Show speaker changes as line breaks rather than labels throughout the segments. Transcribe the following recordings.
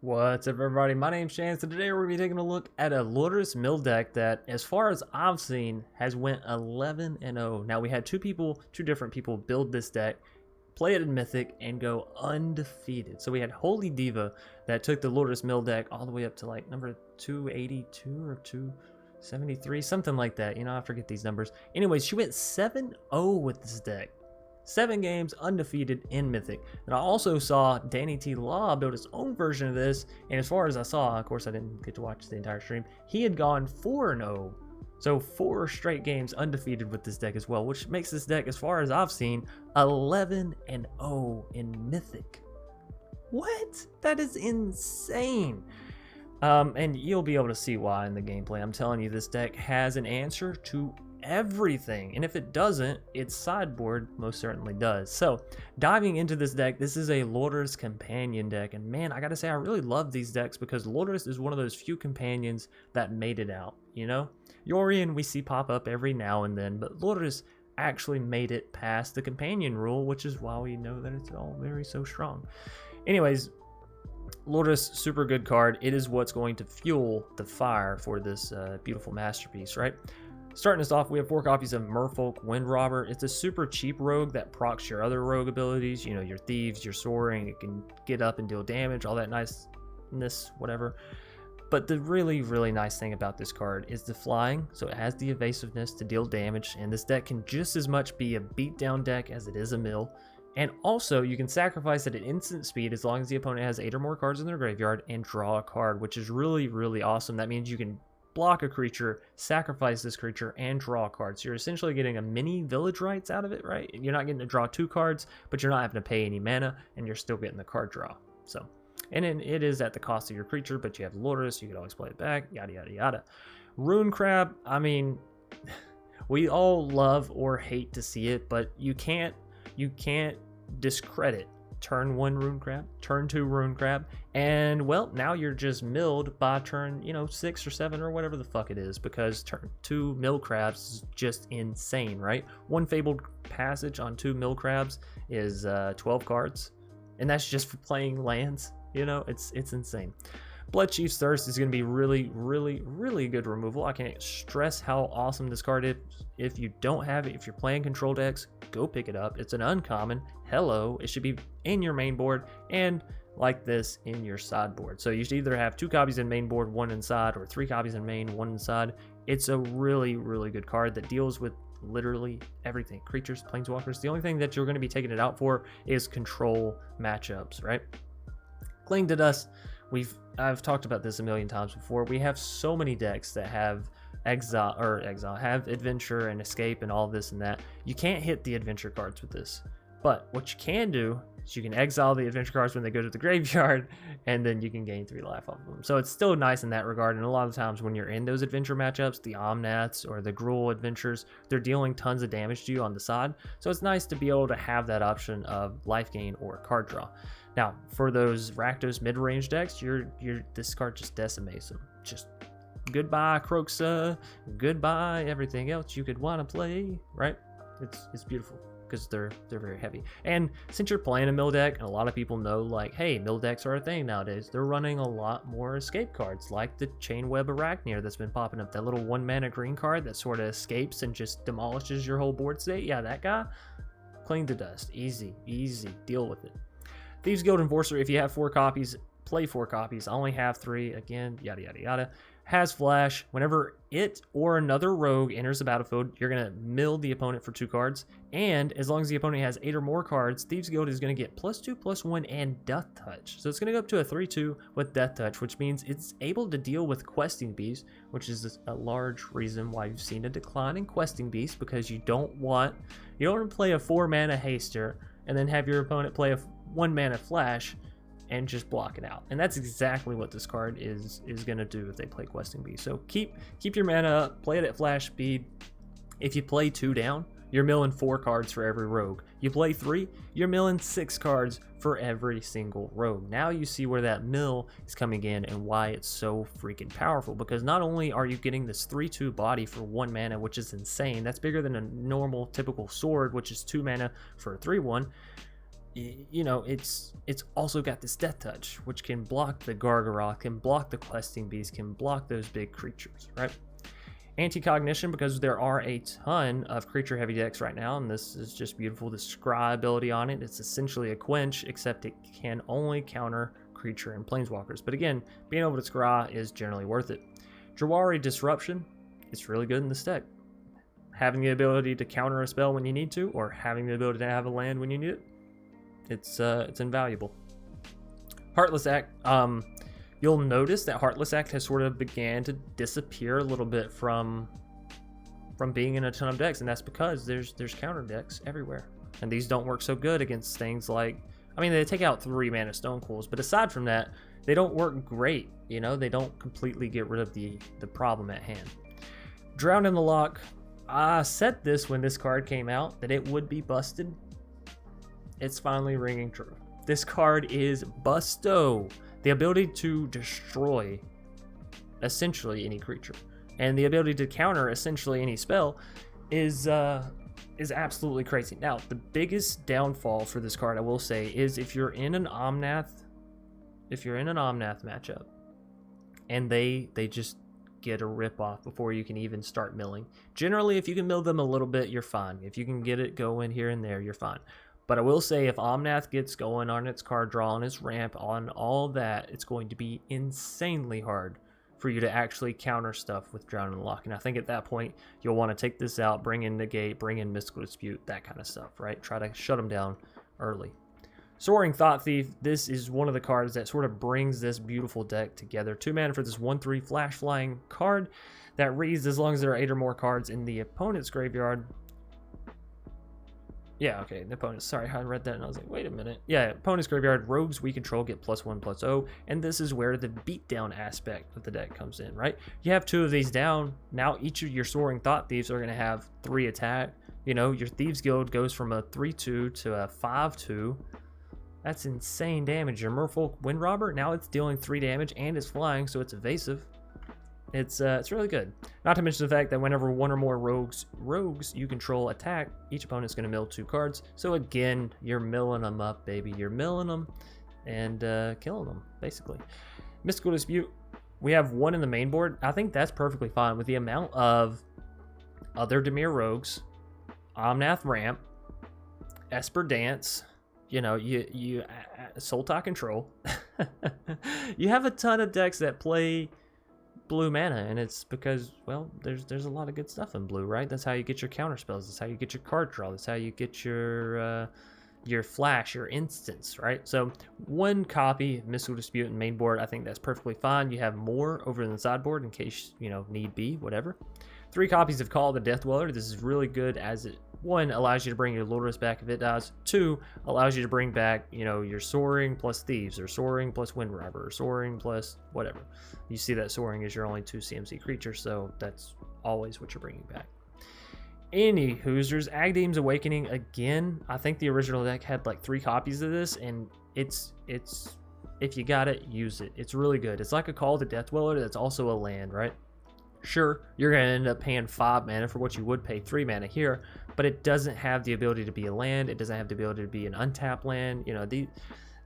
What's up, everybody? My name's Chance, and today we're going to be taking a look at a Lurrus Mill deck that, as far as I've seen, has went 11-0. Now, we had two different people build this deck, play it in Mythic, and go undefeated. So we had Holy Diva that took the Lurrus Mill deck all the way up to like number 282 or 273, something like that. You know, I forget these numbers. Anyways, she went 7-0 with this deck. 7 games undefeated in Mythic. And I also saw Danny T. Law build his own version of this, and as far as I saw, of course I didn't get to watch the entire stream, he had gone 4-0. So 4 straight games undefeated with this deck as well, which makes this deck, as far as I've seen, 11-0 in Mythic. What? That is insane. And you'll be able to see why in the gameplay. I'm telling you, this deck has an answer to everything, and if it doesn't, its sideboard most certainly does. So diving into this deck, this is a Lurrus companion deck, and man, I gotta say, I really love these decks because Lurrus is one of those few companions that made it out. You know, Yorion we see pop up every now and then, but Lurrus actually made it past the companion rule, which is why we know that it's all very so strong. Anyways, Lurrus, super good card. It is what's going to fuel the fire for this beautiful masterpiece, right? Starting us off, we have 4 copies of Merfolk Windrobber. It's a super cheap rogue that procs your other rogue abilities, you know, your thieves, your soaring. It can get up and deal damage, all that niceness, whatever. But the really, really nice thing about this card is the flying, so it has the evasiveness to deal damage, and this deck can just as much be a beatdown deck as it is a mill. And also, you can sacrifice it at instant speed as long as the opponent has 8 or more cards in their graveyard and draw a card, which is really, really awesome. That means you can block a creature, sacrifice this creature, and draw a card. So you're essentially getting a mini village rights out of it, right? And you're not getting to draw 2 cards, but you're not having to pay any mana, and you're still getting the card draw. So, and then it is at the cost of your creature, but you have Lurrus, you can always play it back, yada, yada, yada. Rune Crab, I mean, we all love or hate to see it, but you can't discredit turn 1 Rune Crab, turn 2 Rune Crab, and well, now you're just milled by turn, 6 or 7 or whatever the fuck it is, because turn 2 mill crabs is just insane, right? 1 Fabled Passage on 2 mill crabs is 12 cards, and that's just for playing lands. You know, it's insane. Bloodchief's Thirst is going to be really, really, really good removal. I can't stress how awesome this card is. If you don't have it, if you're playing control decks, go pick it up. It's an uncommon. Hello. It should be in your main board and like this in your sideboard. So you should either have 2 copies in main board, 1 inside, or 3 copies in main, 1 inside. It's a really, really good card that deals with literally everything. Creatures, planeswalkers. The only thing that you're going to be taking it out for is control matchups, right? Cling to Dust. I've talked about this a million times before. We have so many decks that have have adventure and escape and all this and that. You can't hit the adventure cards with this. But what you can do is you can exile the adventure cards when they go to the graveyard, and then you can gain 3 life off of them. So it's still nice in that regard. And a lot of times when you're in those adventure matchups, the Omnaths or the Gruul adventures, they're dealing tons of damage to you on the side. So it's nice to be able to have that option of life gain or card draw. Now, for those Rakdos mid-range decks, this card just decimates them. Just goodbye Kroxa, goodbye everything else you could want to play, right? It's beautiful because they're very heavy. And since you're playing a mill deck, and a lot of people know, like, hey, mill decks are a thing nowadays, they're running a lot more escape cards, like the Chainweb Arachneer that's been popping up, that little 1-mana green card that sort of escapes and just demolishes your whole board state. Yeah, that guy, Cling to Dust, easy, deal with it. Thieves Guild Enforcer, if you have 4 copies, play 4 copies. I only have 3, again, yada, yada, yada. Has Flash. Whenever it or another rogue enters the battlefield, you're going to mill the opponent for 2 cards. And as long as the opponent has 8 or more cards, Thieves Guild is going to get +2, +1, and Death Touch. So it's going to go up to a 3/2 with Death Touch, which means it's able to deal with Questing Beast, which is a large reason why you've seen a decline in Questing Beast, because you don't want to play a 4-mana Haster and then have your opponent play a 1-mana Flash and just block it out. And that's exactly what this card is going to do if they play Questing Beast. So keep your mana up, play it at flash speed. If you play 2 down, you're milling 4 cards for every rogue. You play 3, you're milling 6 cards for every single rogue. Now you see where that mill is coming in and why it's so freaking powerful, because not only are you getting this 3/2 body for 1 mana, which is insane, that's bigger than a normal typical sword, which is 2 mana for a 3/1. you know, it's also got this death touch, which can block the Gargaroth, can block the questing beast, can block those big creatures, right? Anticognition, because there are a ton of creature heavy decks right now, and this is just beautiful. The scry ability on it, it's essentially a quench, except it can only counter creature and planeswalkers. But again, being able to scry is generally worth it. Jawari Disruption, it's really good in this deck. Having the ability to counter a spell when you need to, or having the ability to have a land when you need it, it's invaluable. Heartless Act, you'll notice that Heartless Act has sort of began to disappear a little bit from being in a ton of decks, and that's because there's counter decks everywhere, and these don't work so good against things like, I mean, they take out 3 mana Stone Cools, but aside from that, they don't work great. You know, they don't completely get rid of the problem at hand. Drown in the Loch. I said this when this card came out, that it would be busted. It's finally ringing true. This card is busto. The ability to destroy essentially any creature, and the ability to counter essentially any spell is absolutely crazy. Now, the biggest downfall for this card, I will say, is if you're in an Omnath matchup, and they just get a rip off before you can even start milling. Generally, if you can mill them a little bit, you're fine. If you can get it going here and there, you're fine. But I will say, if Omnath gets going on its card draw, on its ramp, on all that, it's going to be insanely hard for you to actually counter stuff with Drown in the Loch. And I think at that point, you'll want to take this out, bring in Negate, bring in Mystical Dispute, that kind of stuff, right? Try to shut them down early. Soaring Thought Thief, this is one of the cards that sort of brings this beautiful deck together. 2 mana for this 1/3 flash flying card that reads, as long as there are 8 or more cards in the opponent's graveyard. Yeah, okay, the opponent's, sorry, I read that and I was like, wait a minute. Yeah, opponent's graveyard, rogues we control get +1/+0, and this is where the beatdown aspect of the deck comes in, right? You have 2 of these down, now each of your Soaring Thought Thieves are going to have 3 attack. You know, your Thieves Guild goes from a 3/2 to a 5/2. That's insane damage. Your Merfolk Windrobber, now it's dealing 3 damage and it's flying, so it's evasive. It's really good. Not to mention the fact that whenever 1 or more rogues you control attack, each opponent's going to mill 2 cards. So again, you're milling them up, baby. You're milling them and killing them, basically. Mystical Dispute, we have 1 in the main board. I think that's perfectly fine with the amount of other Dimir Rogues, Omnath Ramp, Esper Dance. You know, you Sultai Control. You have a ton of decks that play blue mana, and it's because, well, there's a lot of good stuff in blue, right? That's how you get your counter spells. That's how you get your card draw. That's how you get your flash, your instants, right? So 1 copy of Mystical Dispute in main board, I think that's perfectly fine. You have more over in the sideboard in case, you know, need be, whatever. 3 copies of Call of the Death Dweller. This is really good as it, 1, allows you to bring your Lurrus back if it dies. 2, allows you to bring back, you know, your Soaring plus Thieves, or Soaring plus Windrobber, or Soaring plus whatever. You see that Soaring is your only 2 CMC creature, so that's always what you're bringing back. Any Hoosers, Agadeem's Awakening, again, I think the original deck had like 3 copies of this, and it's if you got it, use it. It's really good. It's like a Call of the Death Dweller that's also a land, right? Sure, you're going to end up paying 5 mana for what you would pay 3 mana here, but it doesn't have the ability to be a land. It doesn't have the ability to be an untapped land. You know,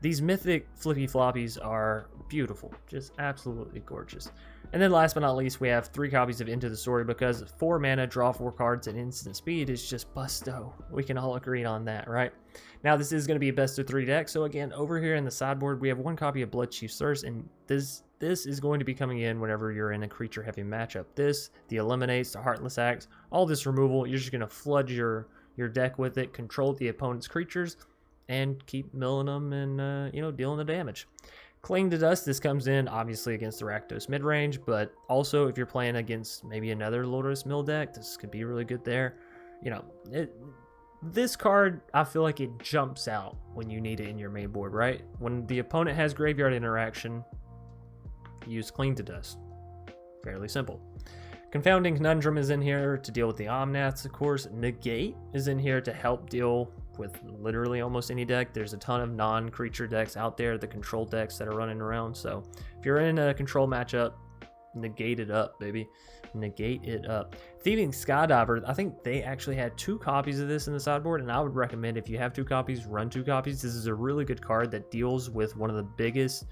these mythic flippy floppies are beautiful, just absolutely gorgeous. And then last but not least, we have 3 copies of Into the Story, because 4 mana, draw 4 cards at instant speed is just busto. We can all agree on that, right? Now, this is going to be a best of 3 deck, so again, over here in the sideboard, we have 1 copy of Bloodchief's Thirst, and this is going to be coming in whenever you're in a creature-heavy matchup. This, the Eliminates, the Heartless Acts, all this removal, you're just going to flood your deck with it, control the opponent's creatures, and keep milling them and, you know, dealing the damage. Cling to Dust, this comes in obviously against the Rakdos mid-range, but also if you're playing against maybe another Lurrus Mill deck, this could be really good there. You know, this card, I feel like it jumps out when you need it in your main board, right? When the opponent has graveyard interaction, use Cling to Dust. Fairly simple. Confounding Conundrum is in here to deal with the Omnaths, of course. Negate is in here to help deal with literally almost any deck. There's a ton of non-creature decks out there, the control decks that are running around. So if you're in a control matchup, negate it up, baby. negate it up. Thieving Skydiver, I think they actually had 2 copies of this in the sideboard, and I would recommend if you have 2 copies, run 2 copies. This is a really good card that deals with one of the biggest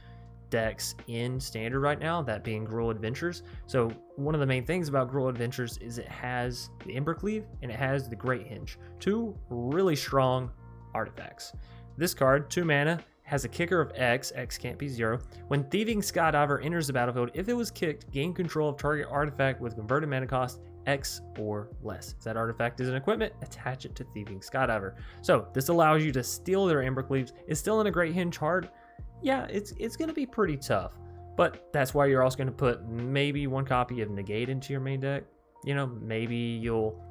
decks in Standard right now, that being Gruul Adventures. So one of the main things about Gruul Adventures is it has the Embercleave and it has the Great Hinge, 2 really strong artifacts. This card, 2 mana, has a kicker of X. X can't be 0. When Thieving Skydiver enters the battlefield, if it was kicked, gain control of target artifact with converted mana cost X or less. If that artifact is an equipment, attach it to Thieving Skydiver. So this allows you to steal their Embercleaves. It's still in a Great Hinge hard. Yeah, it's going to be pretty tough, but that's why you're also going to put maybe 1 copy of Negate into your main deck. You know, maybe you'll...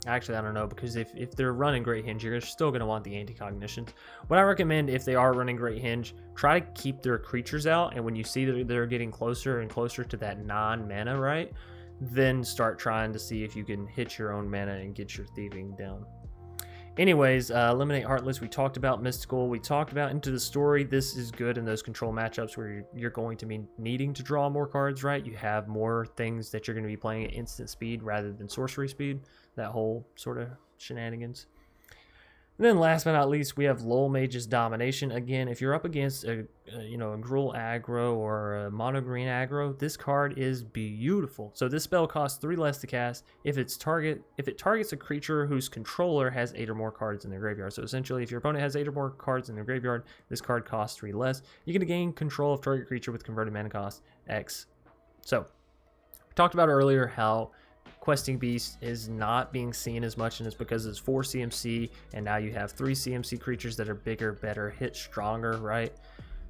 Actually, I don't know, because if they're running Great Hinge, you're still going to want the Anticognitions. What I recommend, if they are running Great Hinge, try to keep their creatures out, and when you see that they're getting closer and closer to that non-mana, right, then start trying to see if you can hit your own mana and get your thieving down. Anyways, Eliminate Heartless, we talked about Mystical, we talked about Into the Story. This is good in those control matchups where you're going to be needing to draw more cards, right? You have more things that you're going to be playing at instant speed rather than sorcery speed. That whole sort of shenanigans. And then last but not least, we have Lull Mage's Domination. Again, if you're up against a Gruul aggro or a mono green aggro, this card is beautiful. So this spell costs 3 less to cast if it targets a creature whose controller has 8 or more cards in their graveyard. So essentially, if your opponent has 8 or more cards in their graveyard, this card costs 3 less. You're going to gain control of target creature with converted mana cost X. So we talked about earlier how Questing Beast is not being seen as much, and it's because it's 4 CMC, and now you have 3 CMC creatures that are bigger, better, hit stronger, right?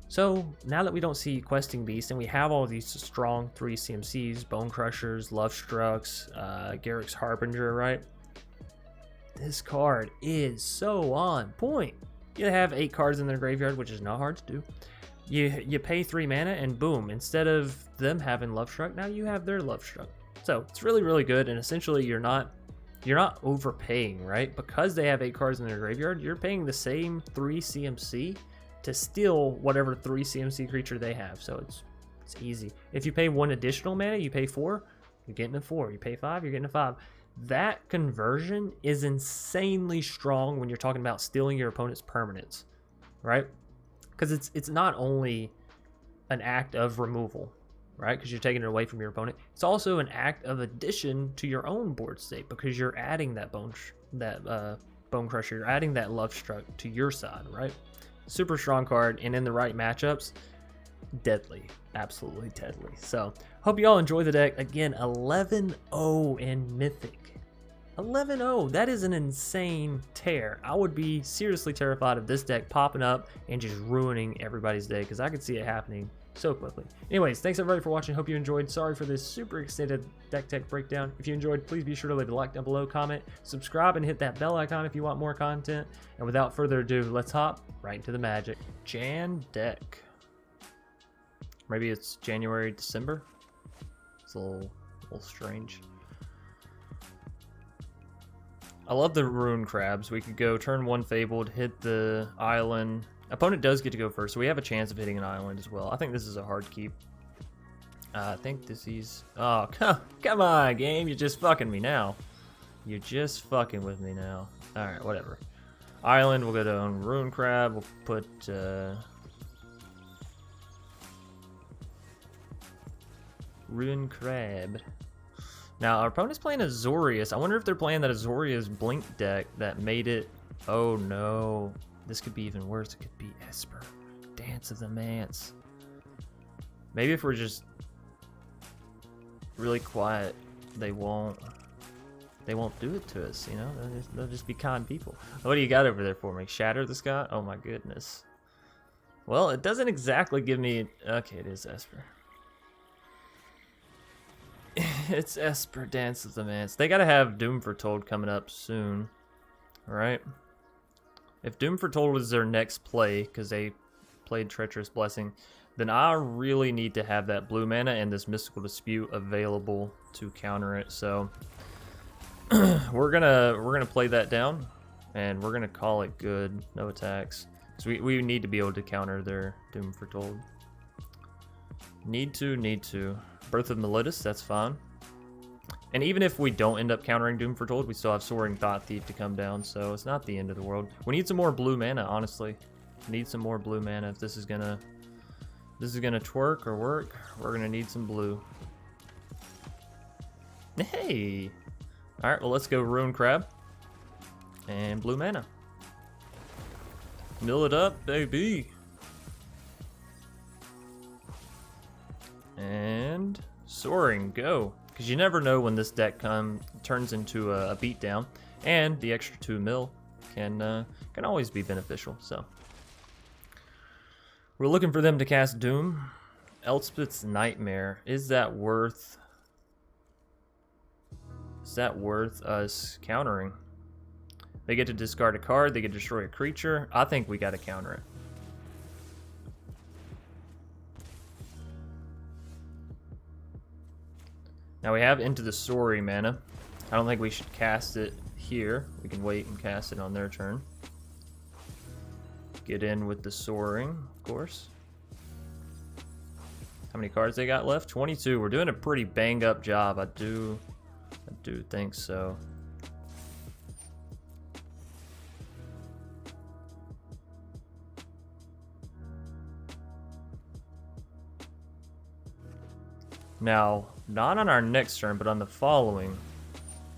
So now that we don't see Questing Beast, and we have all these strong 3 CMCs, Bone Crushers, Lovestrucks, Garruk's Harbinger, right? This card is so on point. You have 8 cards in their graveyard, which is not hard to do. You pay 3 mana, and boom, instead of them having Lovestruck, now you have their Lovestruck. So it's really, really good, and essentially you're not overpaying, right? Because they have 8 cards in their graveyard, you're paying the same 3 CMC to steal whatever 3 CMC creature they have. So it's easy. If you pay 1 additional mana, you pay 4, you're getting a 4. You pay 5, you're getting a 5. That conversion is insanely strong when you're talking about stealing your opponent's permanents, right? Because it's not only an act of removal, right? Because you're taking it away from your opponent. It's also an act of addition to your own board state because you're adding that Bone Crusher, you're adding that Lovestruck to your side, right? Super strong card, and in the right matchups, deadly, absolutely deadly. So hope you all enjoy the deck. Again, 11-0 in Mythic. 11-0, that is an insane tear. I would be seriously terrified of this deck popping up and just ruining everybody's day, because I could see it happening so quickly. Anyways, thanks everybody for watching. Hope you enjoyed. Sorry for this super extended deck tech breakdown. If you enjoyed, please be sure to leave a like down below, comment, subscribe, and hit that bell icon if you want more content. And without further ado, let's hop right into the magic. Jan deck. Maybe it's January, December. It's a little strange. I love the Rune Crabs. We could go turn 1 Fabled, hit the island. Opponent does get to go first, so we have a chance of hitting an island as well. I think this is a hard keep. I think this is... Oh, come on, game. You're just fucking me now. You're just fucking with me now. Alright, whatever. Island, we'll go to Rune Crab. We'll put... Rune Crab. Now, our opponent's playing Azorius. I wonder if they're playing that Azorius Blink deck that made it... Oh, no. This could be even worse. It could be Esper. Dance of the Manse. Maybe if we're just really quiet, they won't do it to us, you know? They'll just be kind people. What do you got over there for me? Shatter the Sky? Oh my goodness. Well, it doesn't exactly give me... Okay, it is Esper. It's Esper, Dance of the Manse. They gotta have Doom Foretold coming up soon. Alright? If Doom Foretold was their next play, because they played Treacherous Blessing, then I really need to have that blue mana and this Mystical Dispute available to counter it. So we're gonna play that down, and we're gonna call it good. No attacks, because we need to be able to counter their Doom Foretold. Need to. Birth of Meliodas, that's fine. And even if we don't end up countering Doom Foretold, we still have Soaring Thought Thief to come down, so it's not the end of the world. We need some more blue mana, honestly. Need some more blue mana if this is gonna twerk or work. We're gonna need some blue. Hey! Alright, well let's go Ruin Crab. And blue mana. Mill it up, baby. And Soaring, go. Because you never know when this deck turns into a beatdown, and the extra 2 mil can always be beneficial. So we're looking for them to cast Doom. Elspeth's Nightmare. Is that worth us countering? They get to discard a card. They get to destroy a creature. I think we got to counter it. Now we have Into the Story mana. I don't think we should cast it here. We can wait and cast it on their turn. Get in with the Soaring, of course. How many cards they got left? 22. We're doing a pretty banged up job. I do think so. Now, not on our next turn, but on the following.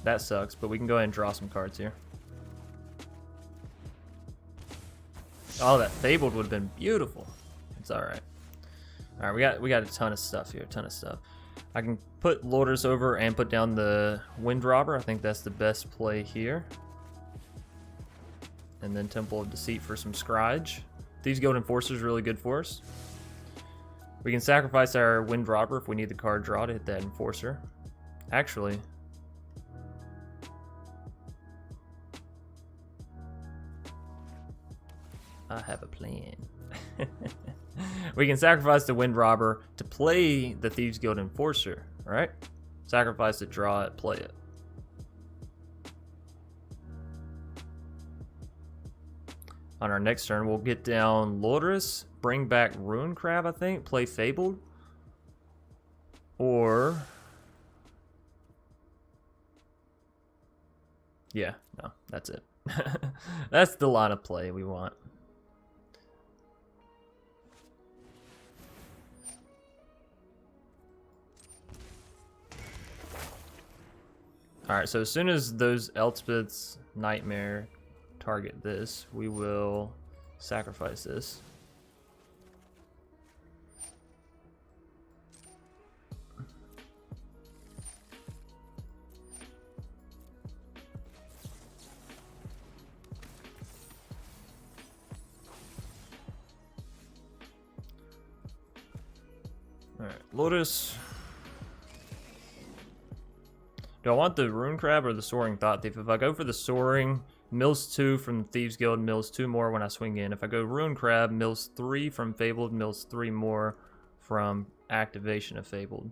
That sucks, but we can go ahead and draw some cards here. Oh, that Fabled would have been beautiful. It's alright. Alright, we got a ton of stuff here, a ton of stuff. I can put Lourdes over and put down the Wind Robber. I think that's the best play here. And then Temple of Deceit for some Scryge. Thieves Guild Enforcer is really good for us. We can sacrifice our Wind Robber if we need the card draw to hit that Enforcer. Actually, I have a plan. We can sacrifice the Wind Robber to play the Thieves Guild Enforcer. Alright? Sacrifice it, draw it, play it. On our next turn, we'll get down Lourdes, bring back Ruin Crab, I think, play Fabled. Or... yeah, no, that's it. That's the line of play we want. Alright, so as soon as those Elspeth's Nightmare target this, we will sacrifice this. Alright, Lourdes. Do I want the Ruin Crab or the Soaring Thought Thief? If I go for the Soaring, mills 2 from Thieves Guild, mills 2 more when I swing in. If I go Ruin Crab, mills 3 from Fabled, mills 3 more from activation of Fabled.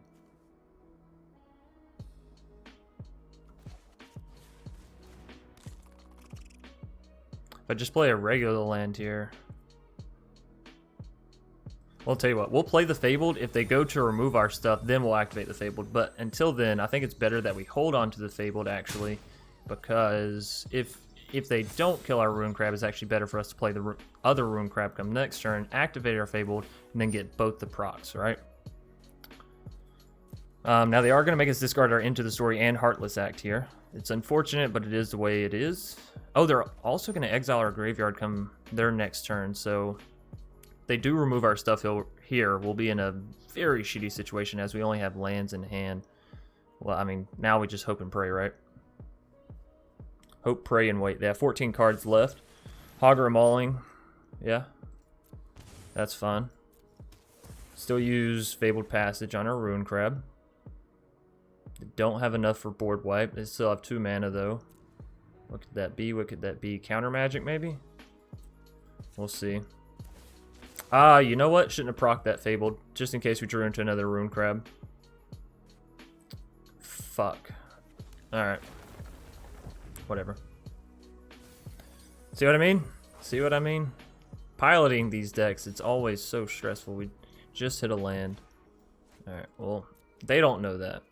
If I just play a regular land here, I'll tell you what, we'll play the Fabled. If they go to remove our stuff, then we'll activate the Fabled. But until then, I think it's better that we hold on to the Fabled, actually, because if they don't kill our Ruin Crab, it's actually better for us to play the other Ruin Crab come next turn, activate our Fabled, and then get both the procs, right? Now, they are going to make us discard our Into the Story and Heartless Act here. It's unfortunate, but it is the way it is. Oh, they're also going to exile our graveyard come their next turn, so... they do remove our stuff here, we'll be in a very shitty situation as we only have lands in hand. Well, I mean, now we just hope and pray, right? Hope, pray, and wait. They have 14 cards left. Hogger Mauling. Yeah. That's fun. Still use Fabled Passage on our Ruin Crab. They don't have enough for board wipe. They still have 2 mana, though. What could that be? What could that be? Counter Magic, maybe? We'll see. You know what? Shouldn't have procced that Fabled, just in case we drew into another Ruin Crab. Fuck. Alright. Whatever. See what I mean? See what I mean? Piloting these decks, it's always so stressful. We just hit a land. Alright, well, they don't know that.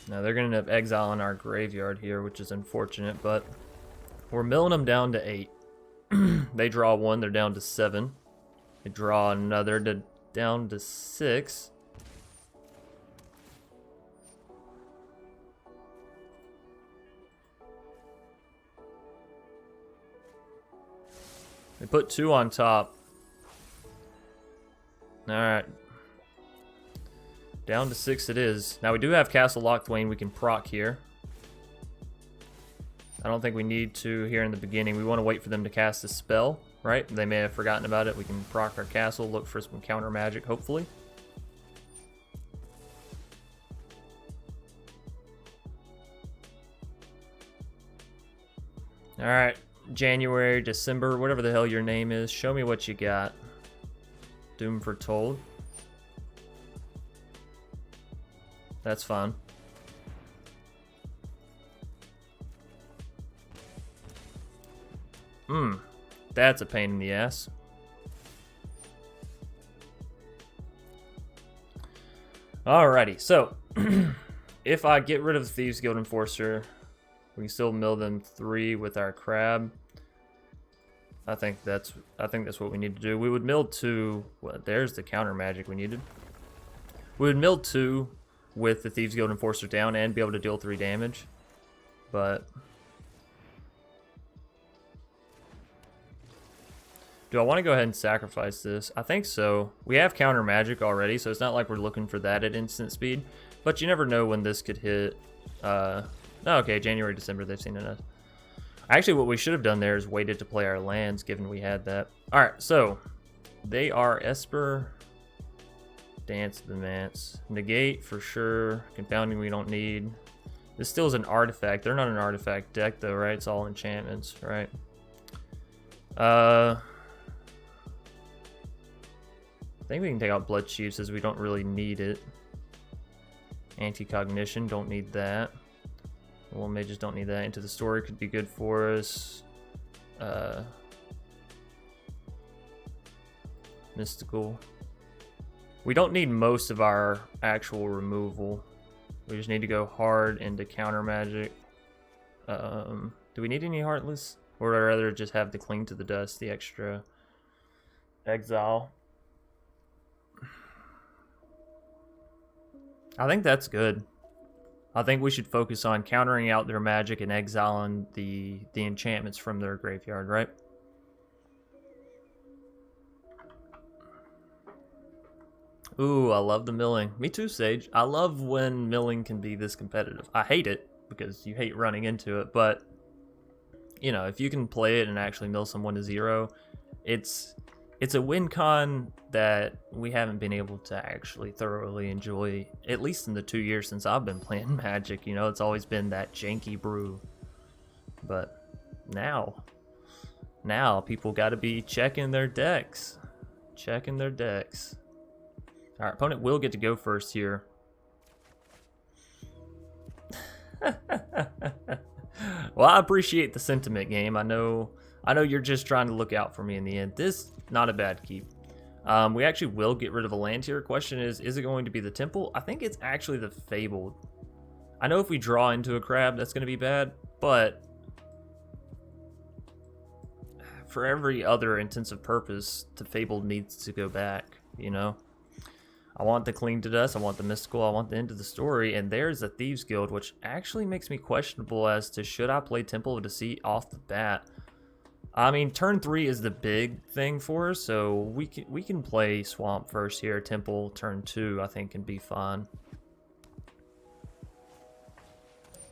Now they're going to end up exiling our graveyard here, which is unfortunate, but we're milling them down to 8. They draw 1, they're down to 7. They draw another, down to 6. They put 2 on top. Alright. Down to 6 it is. Now we do have Castle Locthwain we can proc here. I don't think we need to here in the beginning. We want to wait for them to cast a spell, right? They may have forgotten about it. We can proc our castle, look for some counter magic, hopefully. Alright, January, December, whatever the hell your name is. Show me what you got. Doom Foretold. That's fun. That's a pain in the ass. Alrighty, so if I get rid of the Thieves Guild Enforcer, we can still mill them 3 with our crab. I think that's what we need to do. We would mill 2. Well, there's the counter magic we needed. We would mill 2 with the Thieves Guild Enforcer down and be able to deal 3 damage. But do I want to go ahead and sacrifice this? I think so. We have counter magic already, so it's not like we're looking for that at instant speed. But you never know when this could hit. Okay, January, December, they've seen enough. Actually, what we should have done there is waited to play our lands, given we had that. Alright, so they are Esper, Dance the Mance, Negate for sure, Confounding we don't need. This still is an artifact. They're not an artifact deck though, right? It's all enchantments, right? I think we can take out Bloodchief as we don't really need it. Anticognition, don't need that. Well, mages don't need that. Into the Story could be good for us. Mystical. We don't need most of our actual removal. We just need to go hard into counter magic. Do we need any Heartless? Or would I rather just have the Cling to the Dust, the extra exile? I think that's good. I think we should focus on countering out their magic and exiling the enchantments from their graveyard, right? Ooh, I love the milling. Me too, Sage. I love when milling can be this competitive. I hate it because you hate running into it, but you know, if you can play it and actually mill someone to 0, it's a win con that we haven't been able to actually thoroughly enjoy, at least in the 2 years since I've been playing Magic. You know, it's always been that janky brew. But now people got to be checking their decks. Checking their decks. Our opponent will get to go first here. Well, I appreciate the sentiment, game. I know you're just trying to look out for me in the end. This, not a bad keep. We actually will get rid of a land here. Question is it going to be the Temple? I think it's actually the Fabled. I know if we draw into a crab, that's going to be bad, but for every other intensive purpose, the Fabled needs to go back, you know? I want the Cling to Dust, I want the Mystical, I want the End of the Story, and there's the Thieves Guild, which actually makes me questionable as to should I play Temple of Deceit off the bat. I mean, turn 3 is the big thing for us, so we can play Swamp first here. Temple turn 2 I think can be fun.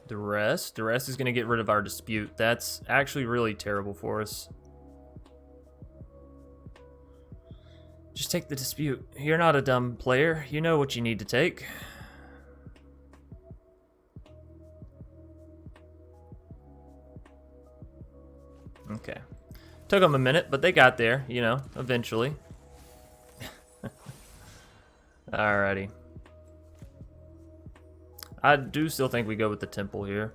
The rest is going to get rid of our Dispute. That's actually really terrible for us. Just take the Dispute. You're not a dumb player. You know what you need to take. Okay. Took them a minute, but they got there, you know, eventually. Alrighty. I do still think we go with the Temple here.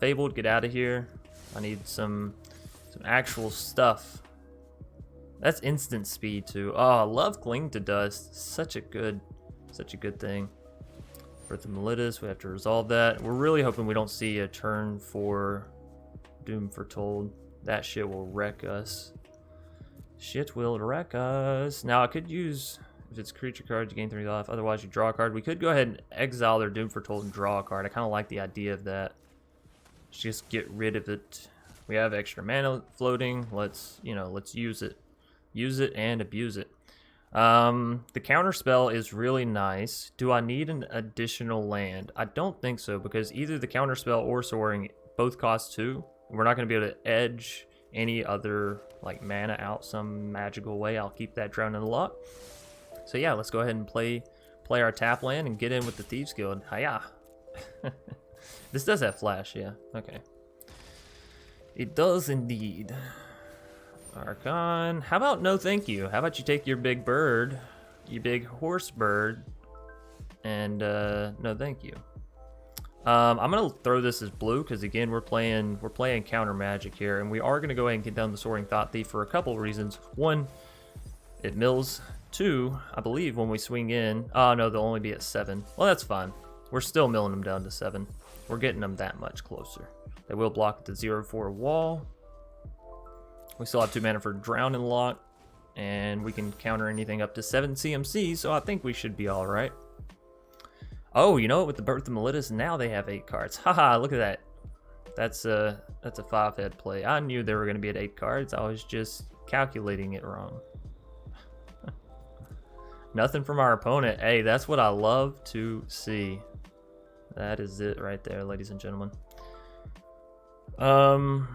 Fabled, get out of here. I need some actual stuff. That's instant speed too. Oh, I love Cling to Dust. Such a good thing. Birth of Melitus, we have to resolve that. We're really hoping we don't see a turn for Doom Foretold. That shit will wreck us. Shit will wreck us. Now I could use, if it's creature cards, you gain 3 life. Otherwise you draw a card. We could go ahead and exile their Doom Foretold and draw a card. I kind of like the idea of that. Let's just get rid of it. We have extra mana floating. Let's, you know, let's use it. Use it and abuse it. The counter spell is really nice. Do I need an additional land? I don't think so, because either the counter spell or soaring both cost 2. We're not going to be able to edge any other like mana out some magical way. I'll keep that Drown in the Loch. So yeah, let's go ahead and play our tap land and get in with the Thieves Guild. Hiya. This does have flash, yeah. Okay. It does indeed. Archon. How about no thank you? How about you take your big bird, your big horse bird, and no thank you. I'm gonna throw this as blue because again we're playing counter magic here, and we are gonna go ahead and get down the Soaring Thought Thief for a couple of reasons. One, it mills. 2, I believe when we swing in. Oh no, they'll only be at 7. Well, that's fine. We're still milling them down to 7. We're getting them that much closer. They will block the 0/4 wall. We still have 2 mana for Drown in the Loch, and we can counter anything up to 7 CMC, so I think we should be all right. Oh, you know what? With the Birth of Melitus, now they have 8 cards. Haha, look at that. That's a 5-head play. I knew they were going to be at 8 cards. I was just calculating it wrong. Nothing from our opponent. Hey, that's what I love to see. That is it right there, ladies and gentlemen. Alright,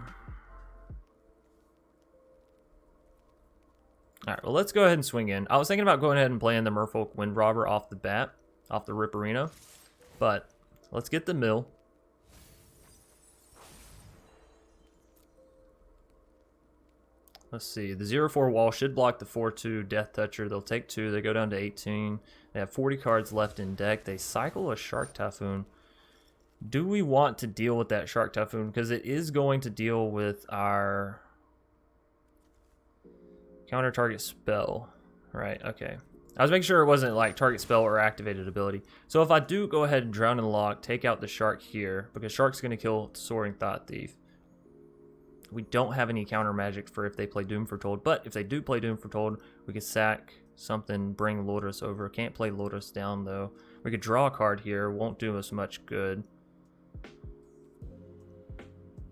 well, let's go ahead and swing in. I was thinking about going ahead and playing the Merfolk Windrobber off the bat, off the Ripperino, but let's get the mill. Let's see, the 0/4 wall should block the 4/2 Death Toucher. They'll take 2, they go down to 18. They have 40 cards left in deck. They cycle a Shark Typhoon. Do we want to deal with that Shark Typhoon? Because it is going to deal with our counter target spell. Right, okay. I was making sure it wasn't like target spell or activated ability. So if I do go ahead and Drown in the Loch, take out the Shark here, because Shark's going to kill Soaring Thought Thief. We don't have any counter magic for if they play Doom Foretold, but if they do play Doom Foretold, we could sack something, bring Lurrus over. Can't play Lurrus down though. We could draw a card here, won't do us much good.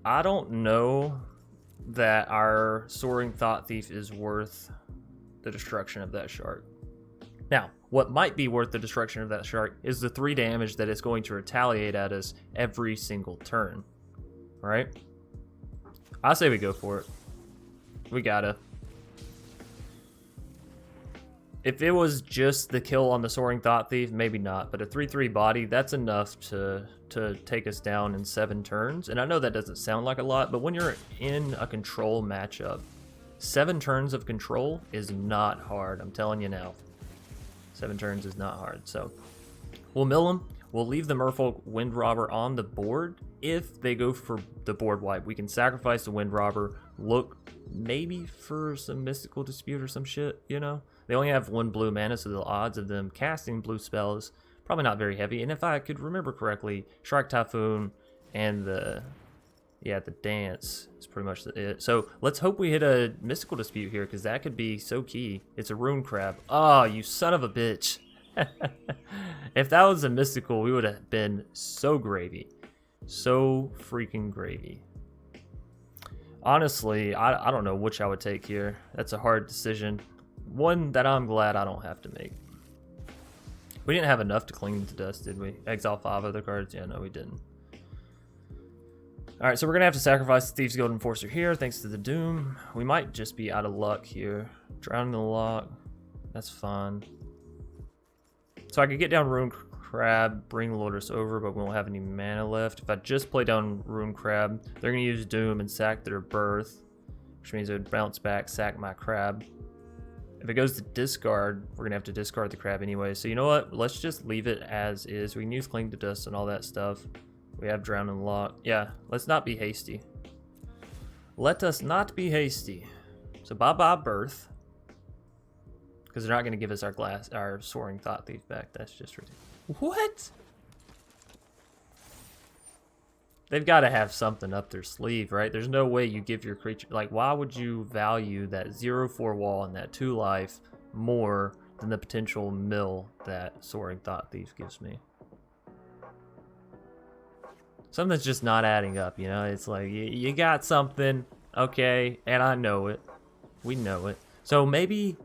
I don't know that our Soaring Thought Thief is worth the destruction of that shark. Now, what might be worth the destruction of that shark is the 3 damage that it's going to retaliate at us every single turn, right? I say we go for it. We gotta. If it was just the kill on the Soaring Thought Thief, maybe not. But a 3/3 body, that's enough to take us down in 7 turns. And I know that doesn't sound like a lot, but when you're in a control matchup, 7 turns of control is not hard. I'm telling you now. 7 turns is not hard. So we'll mill them. We'll leave the Merfolk Windrobber on the board. If they go for the board wipe, we can sacrifice the Windrobber, look maybe for some Mystical Dispute or some shit, you know? They only have 1 blue mana, so the odds of them casting blue spells probably not very heavy. And if I could remember correctly, Shark Typhoon and the dance is pretty much it. So let's hope we hit a Mystical Dispute here, because that could be so key. It's a Rune Crab. Oh, you son of a bitch. If that was a mystical, we would have been so gravy. So freaking gravy. Honestly, I don't know which I would take here. That's a hard decision. One that I'm glad I don't have to make. We didn't have enough to cling to dust, did we? Exile 5 other cards? Yeah, no, we didn't. Alright, so we're going to have to sacrifice the Thieves Guild Enforcer here, thanks to the Doom. We might just be out of luck here. Drown in the Loch. That's fine. So I could get down Rune Crab, bring Lurrus over, but we won't have any mana left. If I just play down Rune Crab, they're going to use Doom and sack their Birth, which means it would bounce back, sack my Crab. If it goes to discard, we're going to have to discard the Crab anyway. So you know what? Let's just leave it as is. We can use Cling to Dust and all that stuff. We have Drown in the Loch. Yeah, let's not be hasty. Let us not be hasty. So bye-bye Birth. Because they're not going to give us our Soaring Thought Thief back. That's just ridiculous. What? They've got to have something up their sleeve, right? There's no way you give your creature... Like, why would you value that 0/4 wall and that 2 life more than the potential mill that Soaring Thought Thief gives me? Something's just not adding up, you know? It's like, you got something, okay, and I know it. We know it. So maybe...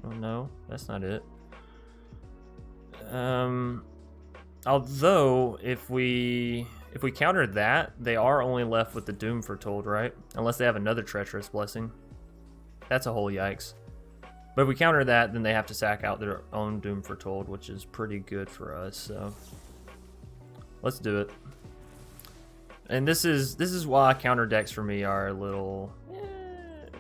oh, no, that's not it. Although if we counter that, they are only left with the Doom Foretold, right? Unless they have another Treacherous Blessing. That's a whole yikes. But if we counter that, then they have to sack out their own Doom Foretold, which is pretty good for us. So let's do it. And this is why counter decks for me are a little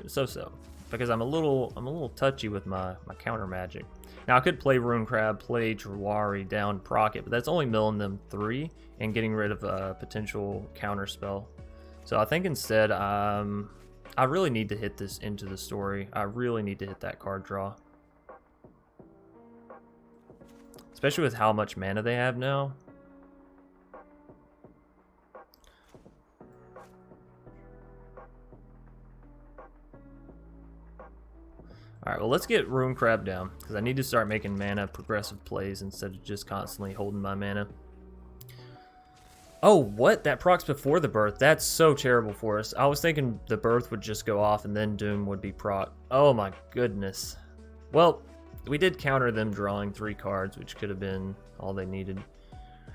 so-so, because I'm a little touchy with my counter magic. Now, I could play Rune Crab, play Jawari down proc it, but that's only milling them 3 and getting rid of a potential counter spell. So I think instead, I really need to hit this into the story. I really need to hit that card draw. Especially with how much mana they have now. Alright, well, let's get Rune Crab down, because I need to start making mana progressive plays instead of just constantly holding my mana. Oh, what? That procs before the birth. That's so terrible for us. I was thinking the birth would just go off and then Doom would be proc. Oh my goodness. Well, we did counter them drawing 3 cards, which could have been all they needed.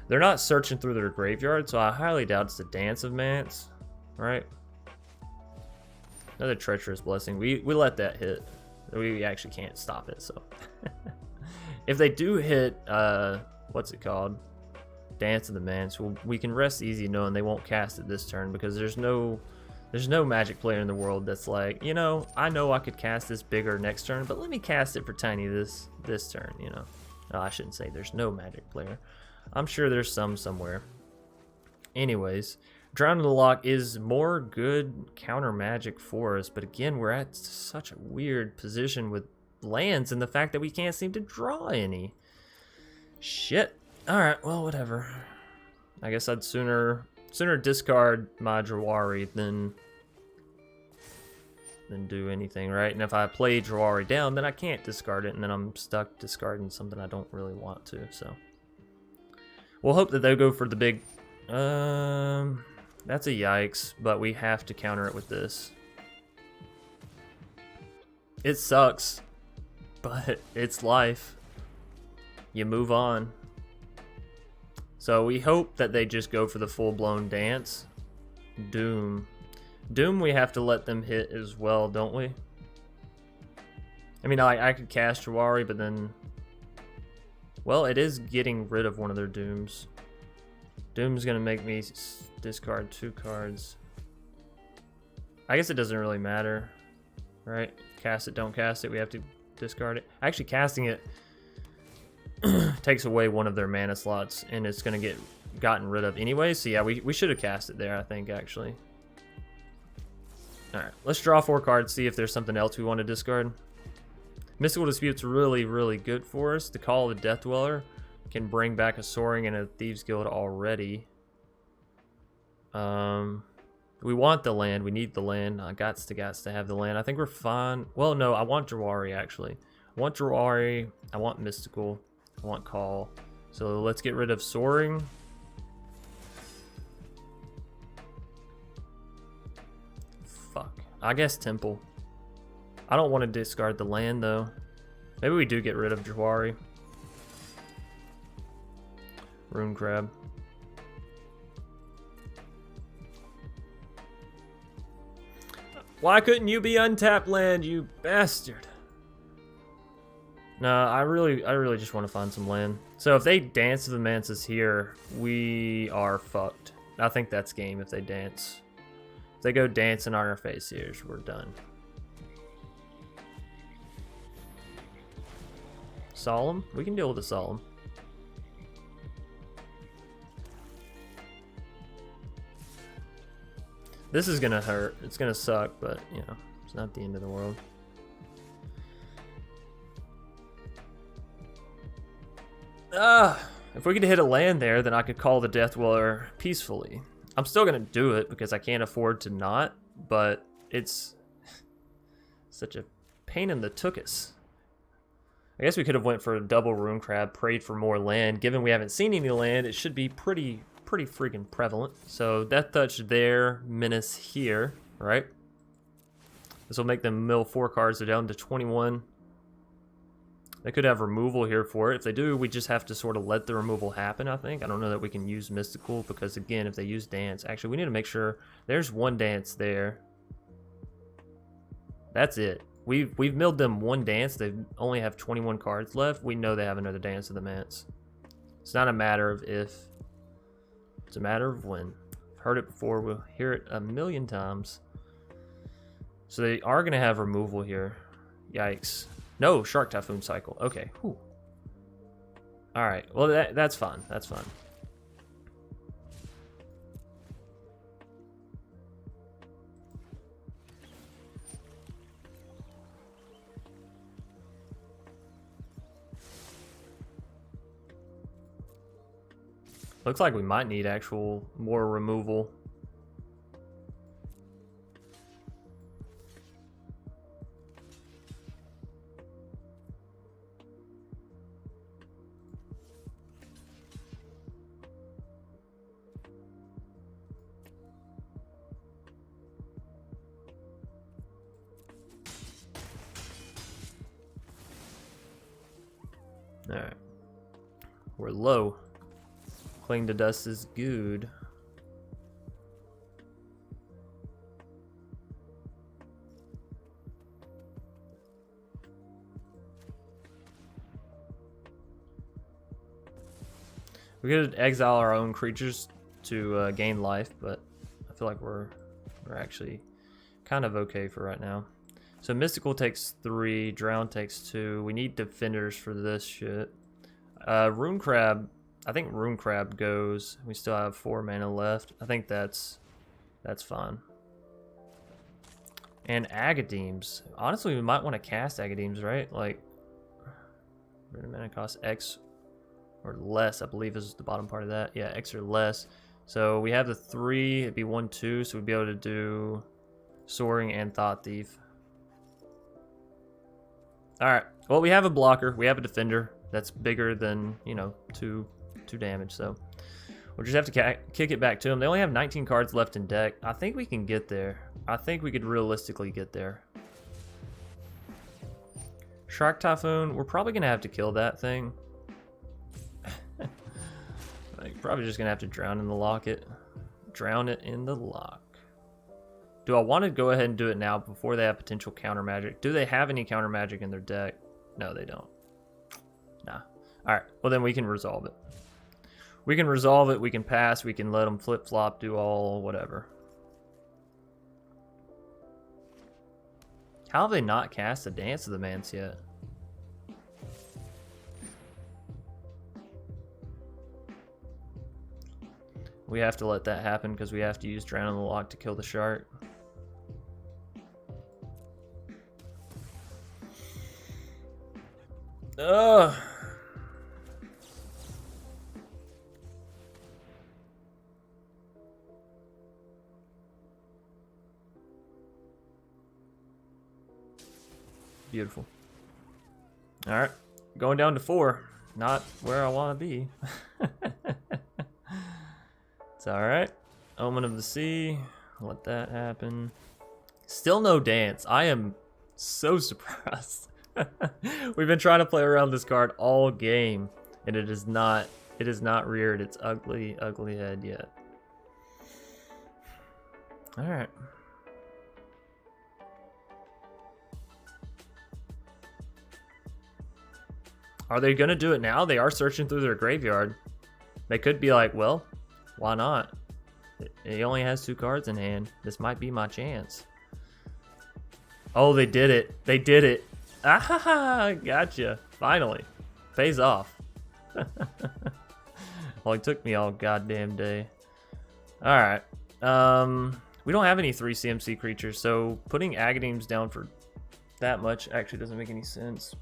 They're not searching through their graveyard, so I highly doubt it's the Dance of Mance, right? Another Treacherous Blessing. We let that hit. We actually can't stop it, so. If they do hit, what's it called? Dance of the Mance, well, we can rest easy knowing they won't cast it this turn, because there's no Magic player in the world that's like, you know I could cast this bigger next turn, but let me cast it for tiny this turn, you know. No, I shouldn't say there's no Magic player. I'm sure there's some somewhere. Anyways, Drowning the Loch is more good counter magic for us, but again, we're at such a weird position with lands and the fact that we can't seem to draw any. Shit. Alright, well, whatever. I guess I'd sooner discard my Jawari than do anything, right? And if I play Jawari down, then I can't discard it, and then I'm stuck discarding something I don't really want to, so. We'll hope that they'll go for the big... That's a yikes, but we have to counter it with this. It sucks, but it's life. You move on. So we hope that they just go for the full-blown dance. Doom. Doom we have to let them hit as well, don't we? I mean, I could cast Jawari, but then... Well, it is getting rid of one of their Dooms. Doom's gonna make me discard 2 cards. I guess it doesn't really matter, right? Cast it, don't cast it, we have to discard it. Actually, casting it takes away one of their mana slots, and it's gonna get gotten rid of anyway, so yeah, we should have cast it there, I think, actually. Alright, let's draw 4 cards, see if there's something else we want to discard. Mystical Dispute's really, really good for us. The Call of the Death Dweller can bring back a Soaring and a Thieves Guild already. We want the land. We need the land. I gots to have the land. I think we're fine. Well, no, I want Jawari, actually. I want Jawari. I want Mystical. I want Call. So let's get rid of Soaring. Fuck. I guess Temple. I don't want to discard the land, though. Maybe we do get rid of Jawari. Rune Crab. Why couldn't you be untapped land, you bastard? No, I really just want to find some land. So if they Dance of the Mances here, we are fucked. I think that's game if they dance. If they go dancing on our face here, we're done. Solemn? We can deal with a Solemn. This is gonna hurt. It's gonna suck, but, you know, it's not the end of the world. If we could hit a land there, then I could call the Death Dweller peacefully. I'm still going to do it because I can't afford to not, but it's such a pain in the tuchus. I guess we could have went for a double Rune Crab, prayed for more land. Given we haven't seen any land, it should be pretty freaking prevalent. So Death Touch there, Menace here, right? This will make them mill 4 cards. They're down to 21. They could have removal here for it. If they do, we just have to sort of let the removal happen, I think. I don't know that we can use Mystical because, again, if they use Dance... Actually, we need to make sure there's 1 Dance there. That's it. We've milled them 1 Dance. They only have 21 cards left. We know they have another Dance of the Manse. It's not a matter of if. It's a matter of when. Heard it before. We'll hear it a million times. So they are going to have removal here. Yikes. No, Shark Typhoon cycle. Okay. Whew. All right. Well, that's fine. That's fine. Looks like we might need actual more removal. Alright. We're low. Cling to dust is good. We could exile our own creatures to gain life, but I feel like we're actually kind of okay for right now. So Mystical takes 3, Drown takes 2. We need defenders for this shit. Rune Crab, I think Rune Crab goes. We still have 4 mana left. I think that's fine. And Agadeems. Honestly, we might want to cast Agadeems, right? Like, mana cost X or less, I believe is the bottom part of that. Yeah, X or less. So we have the 3, it'd be 1/2, so we'd be able to do Soaring and Thought Thief. Alright, well, we have a blocker, we have a defender that's bigger than, you know, 2 damage, so we'll just have to kick it back to them. They only have 19 cards left in deck. I think we can get there. I think we could realistically get there. Shark Typhoon, we're probably going to have to kill that thing. Like, probably just going to have to drown in the locket. Drown it in the lock. Do I want to go ahead and do it now before they have potential counter magic? Do they have any counter magic in their deck? No, they don't. Nah. Alright, well then we can resolve it. We can resolve it, we can pass, we can let them flip-flop, do all whatever. How have they not cast a Dance of the Manse yet? We have to let that happen because we have to use Drown in the Loch to kill the shark. Ugh. Beautiful. All right, going down to 4. Not where I want to be. It's all right. Omen of the Sea. Let that happen. Still no Dance. I am so surprised. We've been trying to play around this card all game, and it is not reared its ugly head yet. All right. Are they gonna do it now? They are searching through their graveyard. They could be like, well, why not? He only has 2 cards in hand. This might be my chance. Oh, they did it. They did it. Ah, gotcha. Finally. Pays off. Well, it took me all goddamn day. Alright. We don't have any 3 CMC creatures, so putting Agadeems down for that much actually doesn't make any sense.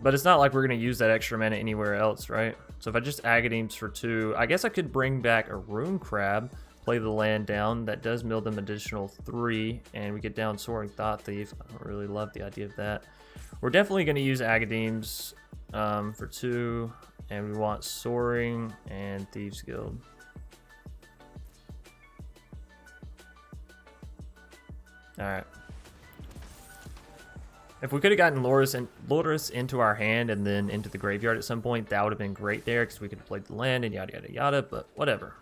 But it's not like we're going to use that extra mana anywhere else, right? So if I just Agadeems for 2, I guess I could bring back a Rune Crab, play the land down. That does mill them additional 3, and we get down Soaring Thought Thief. I don't really love the idea of that. We're definitely going to use Agadeems for 2, and we want Soaring and Thieves Guild. Alright. If we could have gotten Lurrus into our hand and then into the graveyard at some point, that would have been great there because we could have played the land and yada yada yada, but whatever.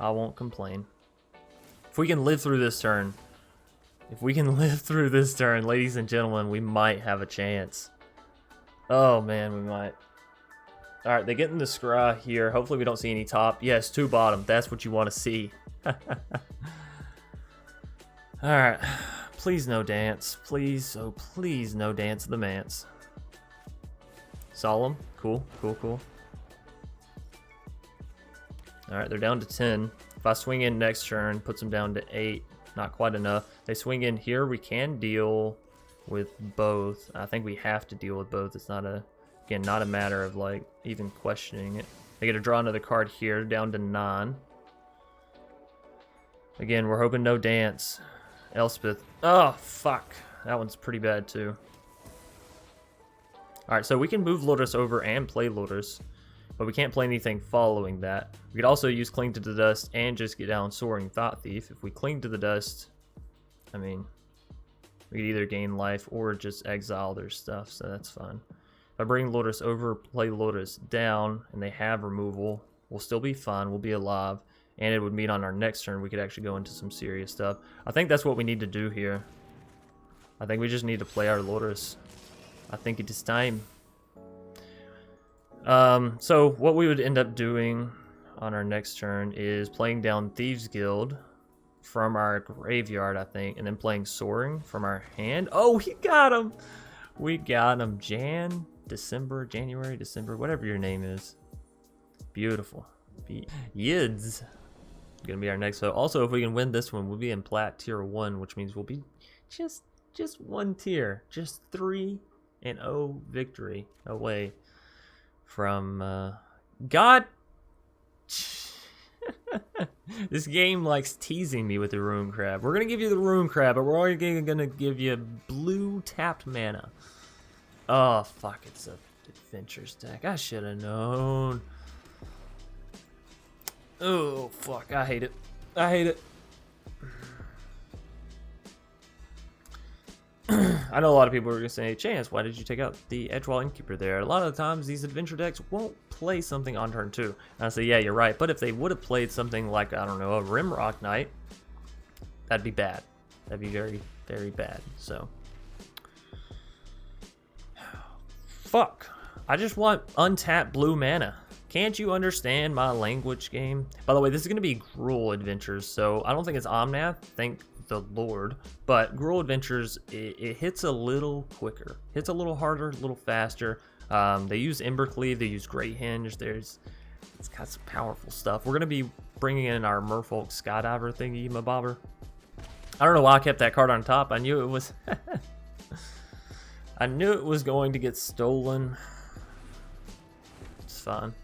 I won't complain. If we can live through this turn, ladies and gentlemen, we might have a chance. Oh man, we might. Alright, they get in the scry here. Hopefully we don't see any top. Yes, 2 bottom. That's what you want to see. Alright. Please no dance. Please, oh please no dance of the Mance. Solemn. Cool, cool, cool. Alright, they're down to 10. If I swing in next turn, puts them down to 8. Not quite enough. They swing in here, we can deal with both. I think we have to deal with both. It's not a, again, not a matter of like even questioning it. They get to draw another card here, down to 9. Again, we're hoping no dance. Elspeth. Oh, fuck. That one's pretty bad, too. Alright, so we can move Lurrus over and play Lurrus, but we can't play anything following that. We could also use Cling to the Dust and just get down Soaring Thought Thief. If we Cling to the Dust, I mean, we could either gain life or just exile their stuff, so that's fine. If I bring Lurrus over, play Lurrus down, and they have removal, we'll still be fine, we'll be alive. And it would mean on our next turn we could actually go into some serious stuff. I think that's what we need to do here. I think we just need to play our Lurrus. I think it is time. So what we would end up doing on our next turn is playing down Thieves Guild from our graveyard, I think, and then playing Soaring from our hand. Oh, we got him! We got him. January, December, whatever your name is. Beautiful. Yids. Gonna be our next. So also, if we can win this one, we'll be in Plat Tier 1, which means we'll be just 1 tier, just 3-0 victory away from God. This game likes teasing me with the Rune Crab. We're gonna give you the Rune Crab, but we're only gonna give you blue tapped mana. Oh fuck! It's a adventures deck. I should have known. Oh, fuck. I hate it. I hate it. I know a lot of people are going to say, Chance, why did you take out the Edgewall Innkeeper there? A lot of the times, these adventure decks won't play something on turn 2. And I say, yeah, you're right. But if they would have played something like, I don't know, a Rimrock Knight, that'd be bad. That'd be very, very bad. So. Fuck. I just want untapped blue mana. Can't you understand my language, game? By the way, this is going to be Gruul Adventures, so I don't think it's Omnath, thank the Lord. But Gruul Adventures, it hits a little quicker. Hits a little harder, a little faster. They use Embercleave, they use Great Hinge. It's got some powerful stuff. We're going to be bringing in our Merfolk Skydiver thingy, my bobber. I don't know why I kept that card on top. I knew it was... I knew it was going to get stolen. It's fine.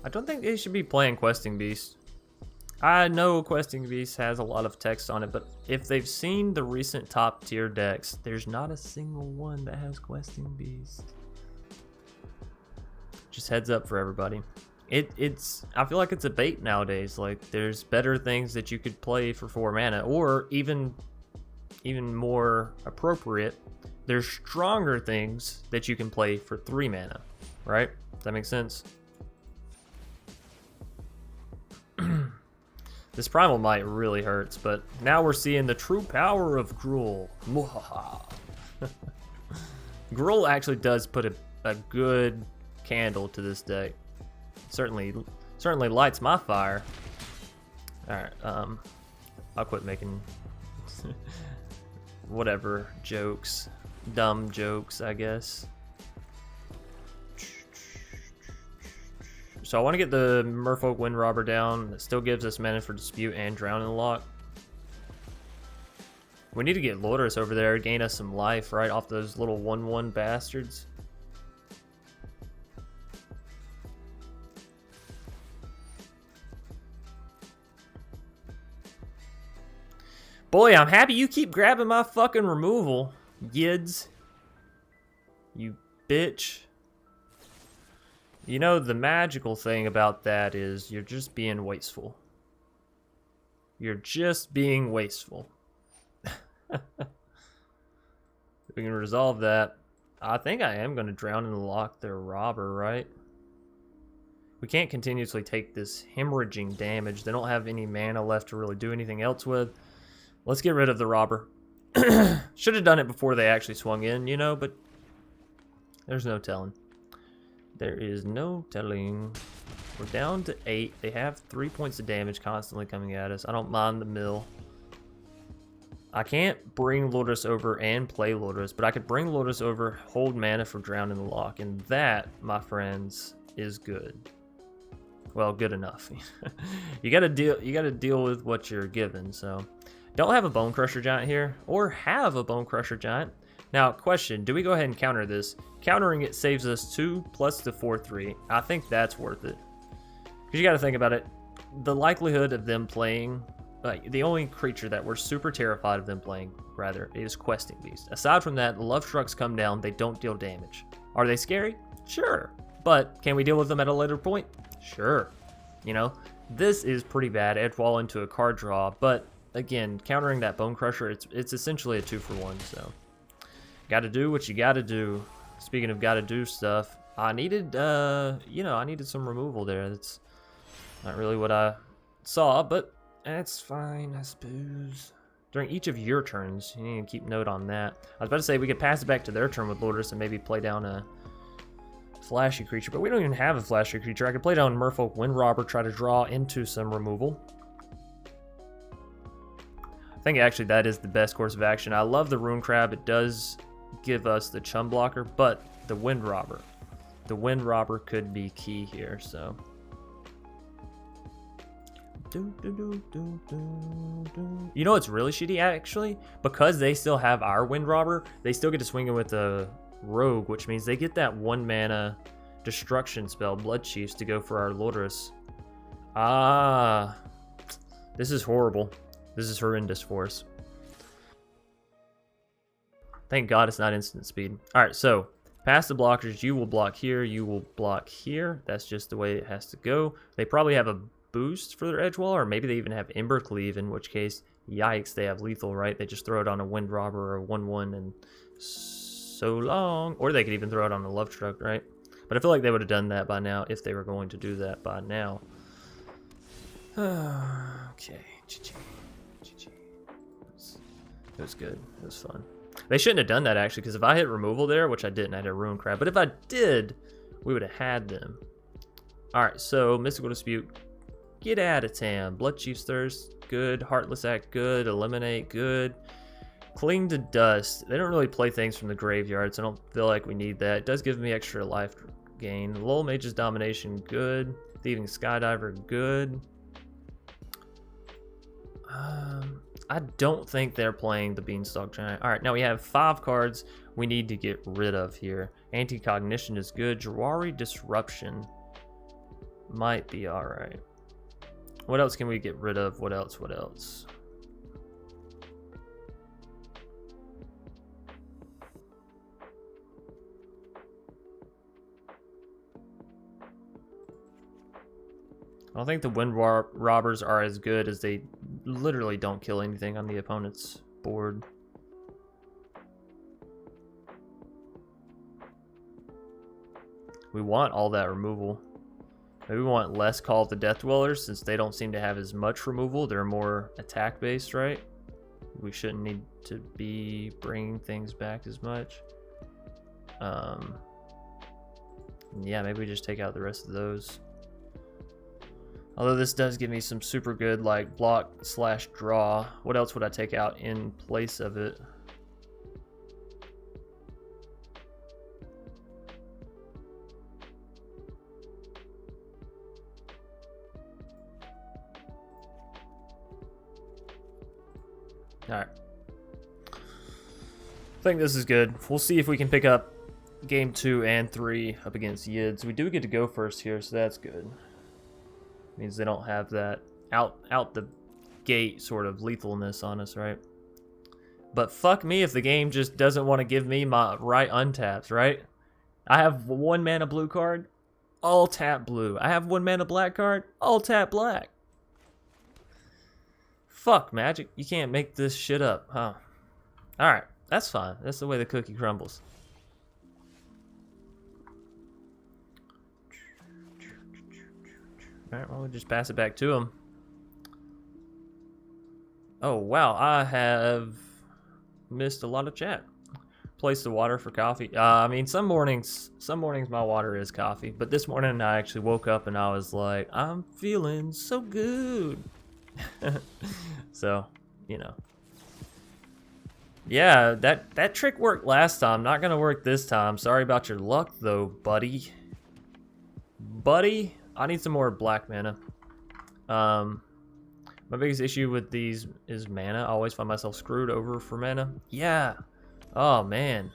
I don't think they should be playing Questing Beast. I know Questing Beast has a lot of text on it, but if they've seen the recent top tier decks, there's not a single one that has Questing Beast. Just heads up for everybody. It's I feel like it's a bait nowadays. Like there's better things that you could play for 4 mana, or even more appropriate, there's stronger things that you can play for 3 mana, right? Does that make sense? This Primal Might really hurts, but now we're seeing the true power of Gruul. Gruul actually does put a good candle to this deck. Certainly lights my fire. Alright, I'll quit making whatever jokes. Dumb jokes, I guess. So I want to get the Merfolk Wind Robber down. It still gives us mana for Dispute and Drown in the Loch. We need to get Lurrus over there, gain us some life, right, off those little 1/1 bastards. Boy, I'm happy you keep grabbing my fucking removal, Yids. You bitch. You know, the magical thing about that is you're just being wasteful. You're just being wasteful. We can resolve that. I think I am going to drown in the Loch their robber, right? We can't continuously take this hemorrhaging damage. They don't have any mana left to really do anything else with. Let's get rid of the robber. Should have done it before they actually swung in, you know, but there's no telling. There is no telling. We're down to 8. They have 3 points of damage constantly coming at us. I don't mind the mill. I can't bring Lurrus over and play Lurrus, but I could bring Lurrus over, hold mana for Drown in the Loch, and that, my friends, is good. Well, good enough. You gotta deal with what you're given. So, don't have a Bone Crusher Giant here, or have a Bone Crusher Giant. Now, question: do we go ahead and counter this? Countering it saves us 2 plus the 4/3. I think that's worth it. Because you got to think about it. The likelihood of them playing, the only creature that we're super terrified of them playing, rather, is Questing Beast. Aside from that, the Love Trucks come down. They don't deal damage. Are they scary? Sure. But can we deal with them at a later point? Sure. You know, this is pretty bad. Edgewall into a card draw. But again, countering that Bone Crusher, it's essentially a 2-for-1. So, got to do what you got to do. Speaking of got to do stuff, I needed, you know, I needed some removal there. That's not really what I saw, but that's fine, I suppose. During each of your turns, you need to keep note on that. I was about to say we could pass it back to their turn with Lurrus and maybe play down a flashy creature, but we don't even have a flashy creature. I could play down Merfolk Wind Robber, try to draw into some removal. I think actually that is the best course of action. I love the Rune Crab. It does give us the Chum Blocker, but the Wind Robber could be key here, so. You know what's really shitty, actually? Because they still have our Wind Robber, they still get to swing in with the Rogue, which means they get that 1-mana destruction spell, Bloodchief, to go for our Lurrus. Ah, this is horrible. This is horrendous for us. Thank God it's not instant speed. Alright, so past the blockers, you will block here, you will block here. That's just the way it has to go. They probably have a boost for their Edgewall, or maybe they even have Ember Cleave, in which case, yikes, they have lethal, right? They just throw it on a Wind Robber or a 1/1 and so long. Or they could even throw it on a Love Truck, right? But I feel like they would have done that by now if they were going to do that by now. Okay, GG. It was good. It was fun. They shouldn't have done that, actually, because if I hit removal there, which I didn't, I had a Rune Crab, but if I did, we would have had them. Alright, so Mystical Dispute, get out of town. Bloodchief's Thirst, good. Heartless Act, good. Eliminate, good. Cling to Dust. They don't really play things from the graveyard, so I don't feel like we need that. It does give me extra life gain. Lull Mage's Domination, good. Thieving Skydiver, good. I don't think they're playing the Beanstalk Giant. Alright, now we have 5 cards we need to get rid of here. Anticognition is good. Jawari Disruption might be alright. What else can we get rid of? What else? What else? I don't think the Wind Robbers are as good, as they literally don't kill anything on the opponent's board. We want all that removal. Maybe we want less Call of the Death Dwellers, since they don't seem to have as much removal. They're more attack based, right? We shouldn't need to be bringing things back as much. Yeah, maybe we just take out the rest of those. Although this does give me some super good like block/draw. What else would I take out in place of it? Alright. I think this is good. We'll see if we can pick up game 2 and 3 up against Yids. We do get to go first here, so that's good. Means they don't have that out the gate sort of lethalness on us, right? But fuck me if the game just doesn't want to give me my right untaps, right? I have 1 mana blue card, all tap blue. I have 1 mana black card, all tap black. Fuck, Magic. You can't make this shit up, huh? Alright, that's fine. That's the way the cookie crumbles. Alright, well, we'll just pass it back to him. Oh, wow. I have missed a lot of chat. Place the water for coffee. I mean, some mornings my water is coffee. But this morning I actually woke up and I was like, I'm feeling so good. So, you know. Yeah, that trick worked last time. Not gonna work this time. Sorry about your luck, though, buddy. Buddy, I need some more black mana. My biggest issue with these is mana. I always find myself screwed over for mana. Yeah. Oh man,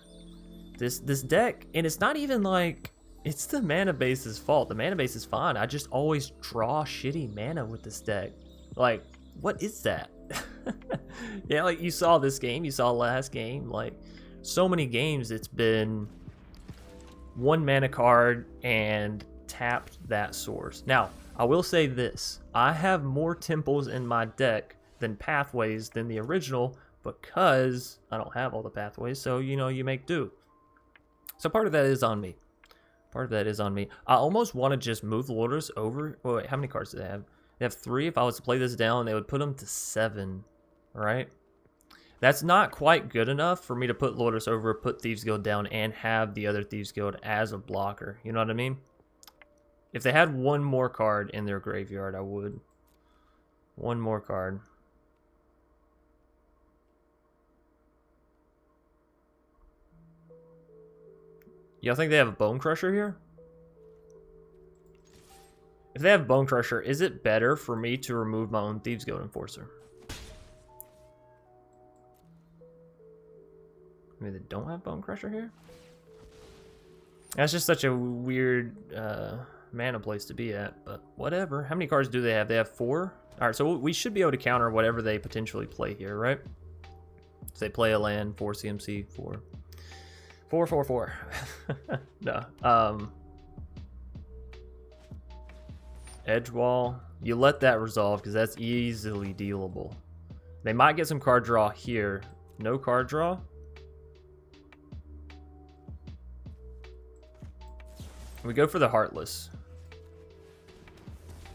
this deck, and it's not even like it's the mana base's fault. The mana base is fine. I just always draw shitty mana with this deck. Like, what is that? Yeah, like you saw this game, you saw last game, like so many games it's been 1 mana card and tapped that source. Now, I will say this, I have more temples in my deck than pathways than the original because I don't have all the pathways, so you know, you make do. So part of that is on me. Part of that is on me. I almost want to just move the Lurrus over. Wait, how many cards do they have? They have 3. If I was to play this down, they would put them to 7, right? That's not quite good enough for me to put Lurrus over, put Thieves Guild down, and have the other Thieves Guild as a blocker. You know what I mean? If they had 1 more card in their graveyard, I would. 1 more card. Y'all think they have a Bone Crusher here? If they have Bone Crusher, is it better for me to remove my own Thieves Guild Enforcer? Maybe they don't have Bone Crusher here? That's just such a weird mana place to be at, but whatever. How many cards do they have? They have 4? Alright, so we should be able to counter whatever they potentially play here, right? So they play a land, 4 CMC, 4. 4, 4, 4. No. Edge wall. You let that resolve because that's easily dealable. They might get some card draw here. No card draw. We go for the Heartless.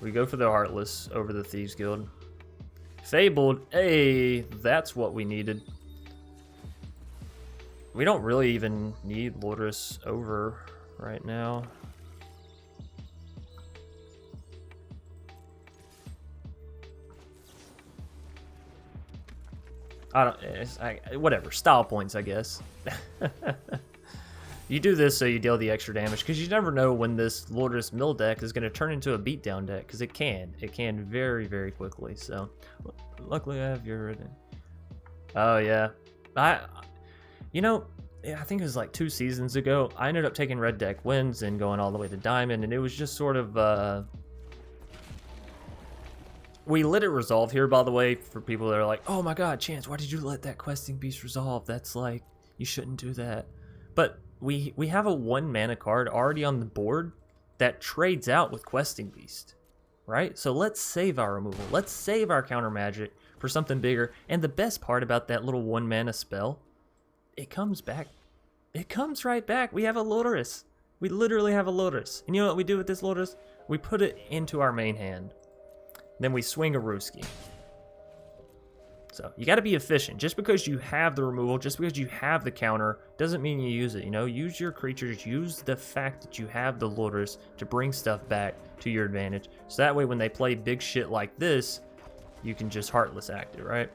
We go for the Heartless over the Thieves Guild. Fabled. Hey, that's what we needed. We don't really even need Lurrus over right now. Whatever. Style points, I guess. You do this so you deal the extra damage, because you never know when this Lurrus Mill deck is going to turn into a beatdown deck, because it can. It can very, very quickly, so... Luckily, I have your... Oh, yeah. You know, I think it was like 2 seasons ago, I ended up taking red deck wins and going all the way to diamond, and it was just sort of... We let it resolve here, by the way, for people that are like, oh my god, Chance, why did you let that questing beast resolve? That's like, you shouldn't do that. But we have a 1 mana card already on the board that trades out with questing beast, right? So let's save our removal. Let's save our counter magic for something bigger. And the best part about that little 1 mana spell, it comes back. It comes right back. We have a Lurrus. We literally have a Lurrus. And you know what we do with this Lurrus? We put it into our main hand. Then we swing a Rooski. So you got to be efficient. Just because you have the removal, just because you have the counter, doesn't mean you use it. You know, use your creatures, use the fact that you have the Lurrus to bring stuff back to your advantage. So that way when they play big shit like this, you can just Heartless act it, right?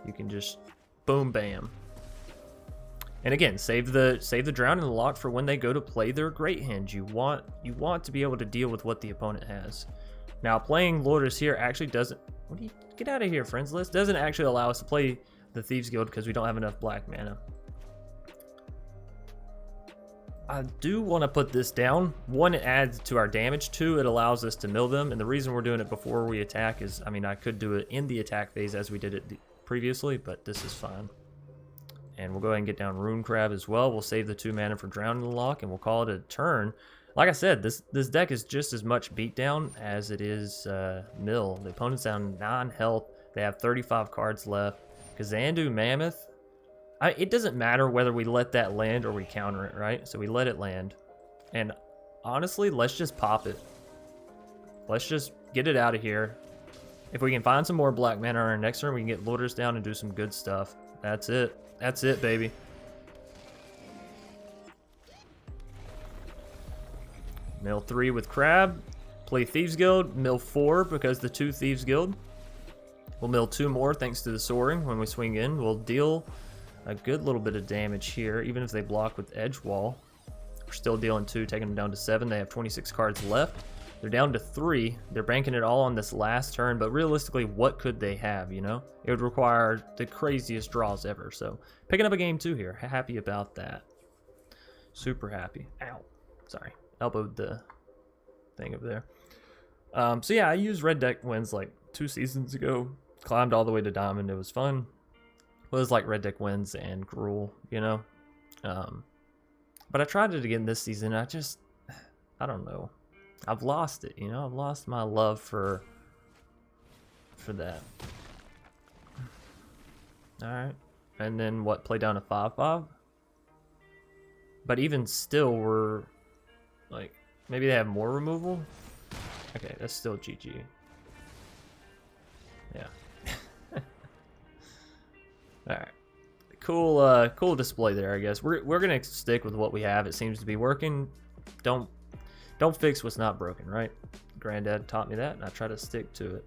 You can just boom, bam. And again, save the Drown in the Loch for when they go to play their Great Hand. You want to be able to deal with what the opponent has. Now, playing Lurrus here actually doesn't... What do you... Get out of here, friends list. Doesn't actually allow us to play the Thieves Guild because we don't have enough black mana. I do want to put this down. One, it adds to our damage. Two, it allows us to mill them. And the reason we're doing it before we attack is, I mean, I could do it in the attack phase as we did it previously, but this is fine. And we'll go ahead and get down Rune Crab as well. We'll save the 2 mana for Drown in the Loch, and we'll call it a turn. Like I said, this deck is just as much beatdown as it is mill. The opponent's down 9 health. They have 35 cards left. Kazandu Mammoth. It doesn't matter whether we let that land or we counter it, right? So we let it land. And honestly, let's just pop it. Let's just get it out of here. If we can find some more black mana on our next turn, we can get Lurrus down and do some good stuff. That's it. That's it, baby. Mill 3 with Crab. Play Thieves Guild. Mill 4 because the 2 Thieves Guild. We'll mill 2 more thanks to the Soaring when we swing in. We'll deal a good little bit of damage here, even if they block with Edge Wall. We're still dealing 2, taking them down to 7. They have 26 cards left. They're down to 3. They're banking it all on this last turn, but realistically, what could they have, you know? It would require the craziest draws ever. So picking up a game 2 here. Happy about that. Super happy. Ow. Sorry. Elbowed the thing over there. So yeah, I used Red Deck Wins like 2 seasons ago. Climbed all the way to Diamond. It was fun. It was like Red Deck Wins and Gruul, you know? But I tried it again this season. I don't know. I've lost it, you know? I've lost my love for that. Alright. And then what? Play down to 5/5? But even still, we're... Like, maybe they have more removal? Okay, that's still GG. Yeah. Alright. Cool display there, I guess. We're gonna stick with what we have. It seems to be working. Don't fix what's not broken, right? Granddad taught me that, and I try to stick to it.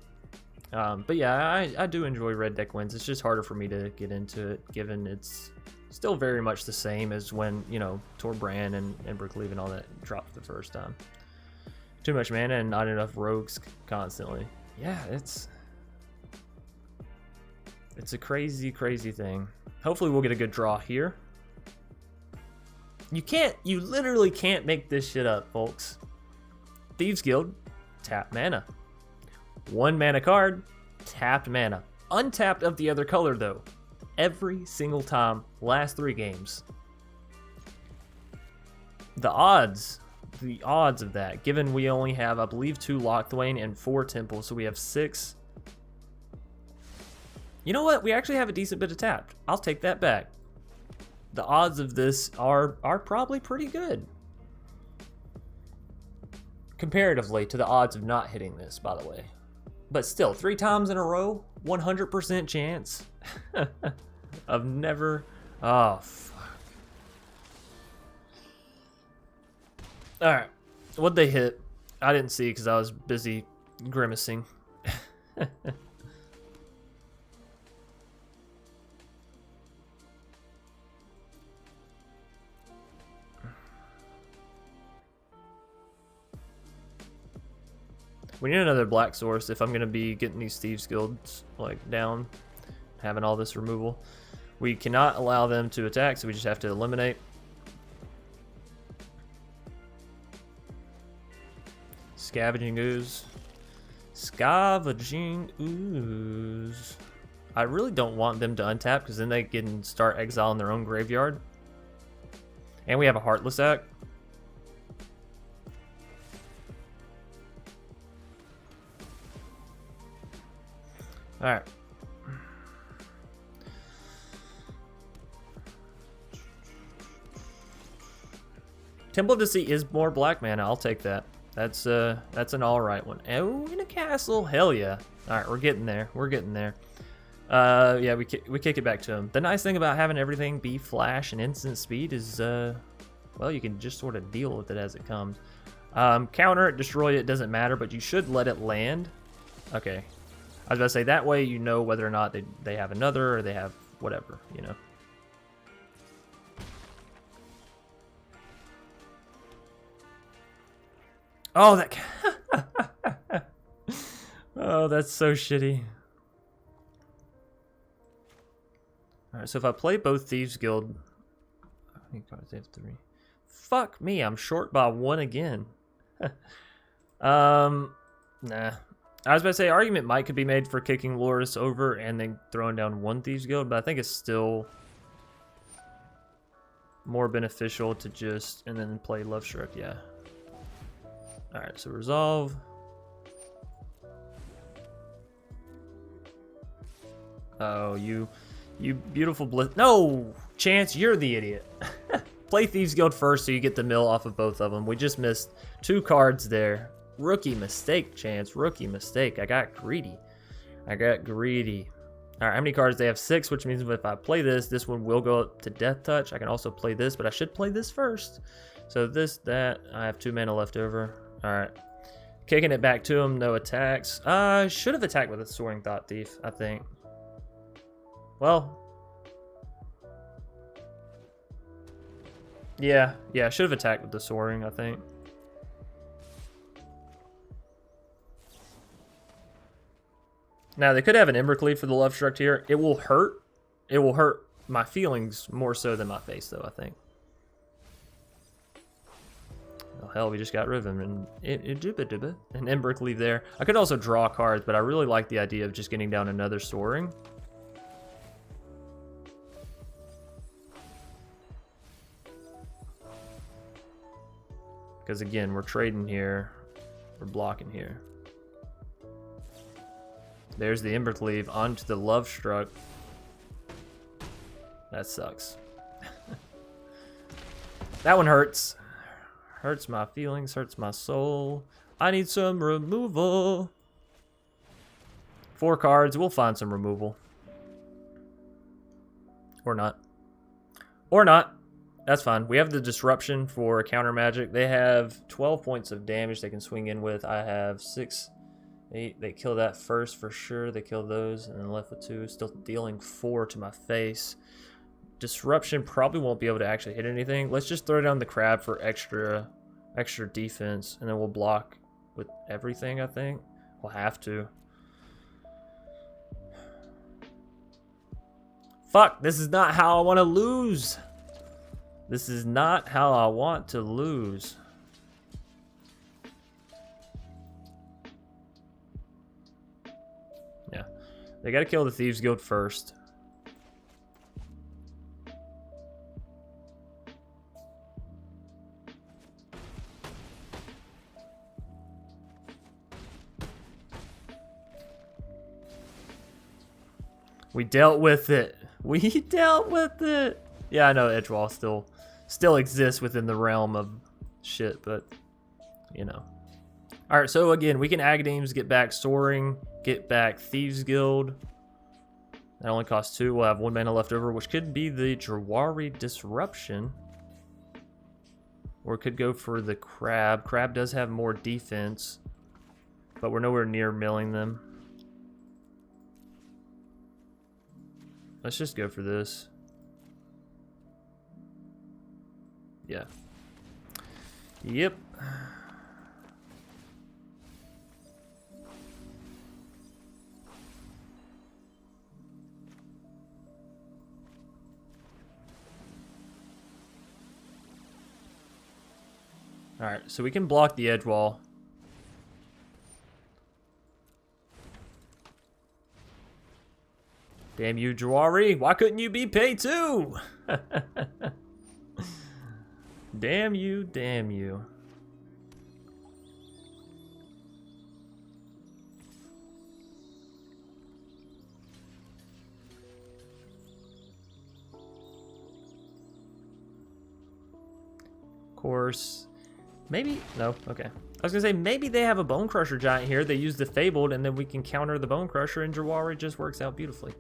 But yeah, I do enjoy Red Deck Wins. It's just harder for me to get into it, given it's still very much the same as when, you know, Torbran and Embercleave and all that dropped the first time. Too much mana and not enough rogues constantly. Yeah, it's a crazy, crazy thing. Hopefully we'll get a good draw here. You literally can't make this shit up, folks. Thieves Guild, tap mana. 1 mana card, tapped mana. Untapped of the other color though. Every single time, last 3 games. The odds of that, given we only have, I believe, 2 Locthwain and 4 temples, so we have 6. You know what? We actually have a decent bit of tapped. I'll take that back. The odds of this are probably pretty good. Comparatively to the odds of not hitting this, by the way. But still, 3 times in a row, 100% chance of never... Oh, fuck. Alright, what'd they hit? I didn't see because I was busy grimacing. We need another black source if I'm going to be getting these Thieves Guilds like down, having all this removal. We cannot allow them to attack, so we just have to eliminate. Scavenging Ooze. Scavenging Ooze. I really don't want them to untap because then they can start exiling their own graveyard. And we have a Heartless Act. Alright. Temple of Deceit is more black mana. I'll take that. That's an alright one. Oh, in a castle. Hell yeah. All right, we're getting there. We're getting there. Yeah, we kick it back to him. The nice thing about having everything be flash and instant speed is, well, you can just sort of deal with it as it comes. Counter it, destroy it, doesn't matter, but you should let it land. Okay. I was about to say, that way you know whether or not they have another or they have whatever, you know. Oh, that... Oh, that's so shitty. Alright, so if I play both Thieves Guild... I think they have 3. Fuck me, I'm short by 1 again. Nah. I was about to say, argument could be made for kicking Lurrus over and then throwing down 1 Thieves Guild, but I think it's still more beneficial to just... and then play Love Struck, yeah. Alright, so resolve. Oh, you beautiful bliss. No! Chance, you're the idiot. Play Thieves Guild first so you get the mill off of both of them. We just missed 2 cards there. Rookie mistake, Chance. Rookie mistake. I got greedy. Alright, how many cards? They have 6, which means if I play this, this one will go up to Death Touch. I can also play this, but I should play this first. So this, that. I have 2 mana left over. Alright. Kicking it back to him. No attacks. Should have attacked with a Soaring Thought Thief, I think. Well. Yeah, should have attacked with the Soaring, I think. Now, they could have an Embercleave for the Love Struck here. It will hurt. It will hurt my feelings more so than my face, though, I think. Oh, hell, we just got rid of him. And an Embercleave there. I could also draw cards, but I really like the idea of just getting down another Soaring. Because, again, we're trading here. We're blocking here. There's the Embercleave onto the Love Struck. That sucks. That one hurts. Hurts my feelings, hurts my soul. I need some removal. 4 cards, we'll find some removal. Or not. Or not. That's fine. We have the Disruption for counter magic. They have 12 points of damage they can swing in with. I have 6, 8. They kill that first for sure. They kill those and then left with 2. Still dealing 4 to my face. Disruption probably won't be able to actually hit anything. Let's just throw down the crab for extra defense, and then we'll block with everything, I think. We'll have to. Fuck, this is not how I want to lose. This is not how I want to lose. Yeah. They gotta kill the Thieves Guild first. We dealt with it. We dealt with it. Yeah, I know Edgewall still exists within the realm of shit, but you know. All right, so again, we can Agadeems, get back Soaring, get back Thieves Guild. That only costs 2. We'll have 1 mana left over, which could be the Jawari Disruption. Or it could go for the Crab. Crab does have more defense, but we're nowhere near milling them. Let's just go for this. Yeah. Yep. Alright, so we can block the edge wall. Damn you, Jawari. Why couldn't you be paid too? Damn you, damn you. Of course. Maybe? No? Okay. was gonna say, maybe they have a Bone Crusher Giant here. They use the Fabled, and then we can counter the Bone Crusher, and Jawari just works out beautifully.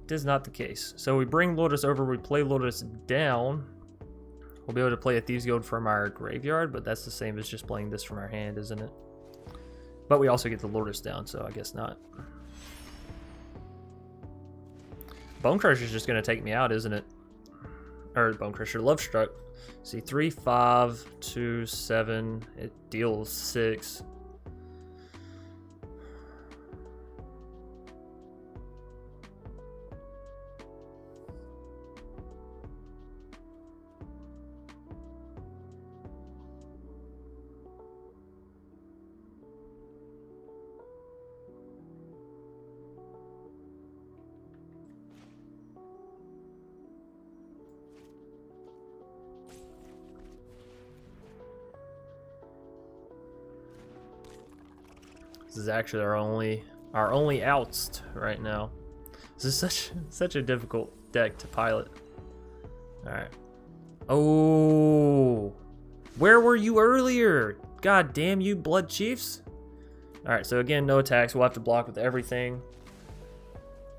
It is not the case. So we bring Lotus over, we play Lotus down. We'll be able to play a Thieves Guild from our graveyard, but that's the same as just playing this from our hand, isn't it? But we also get the Lotus down, so I guess not. Bone Crusher's just gonna take me out, isn't it? Or Bone Crusher, Love Struck. See, 3, 5, 2, 7. It deals 6. This is actually our only outs right now. This is such a difficult deck to pilot. All right. Oh, where were you earlier? God damn you, Bloodchiefs! All right. So again, no attacks. We'll have to block with everything.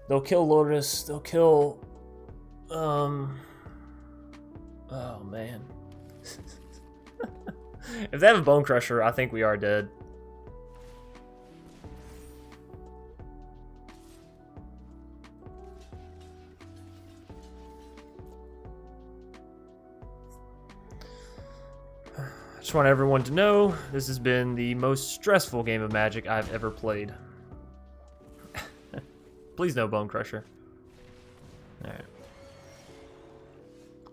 They'll kill Lotus. They'll kill. Oh man. If they have a Bone Crusher, I think we are dead. Just want everyone to know this has been the most stressful game of Magic I've ever played. Please no Bone Crusher. All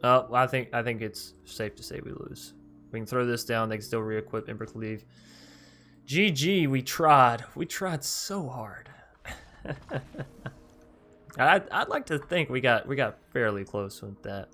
right. I think it's safe to say we lose. We can throw this down. They can still re-equip Ember Cleave. GG. We tried. We tried so hard. I'd like to think we got fairly close with that.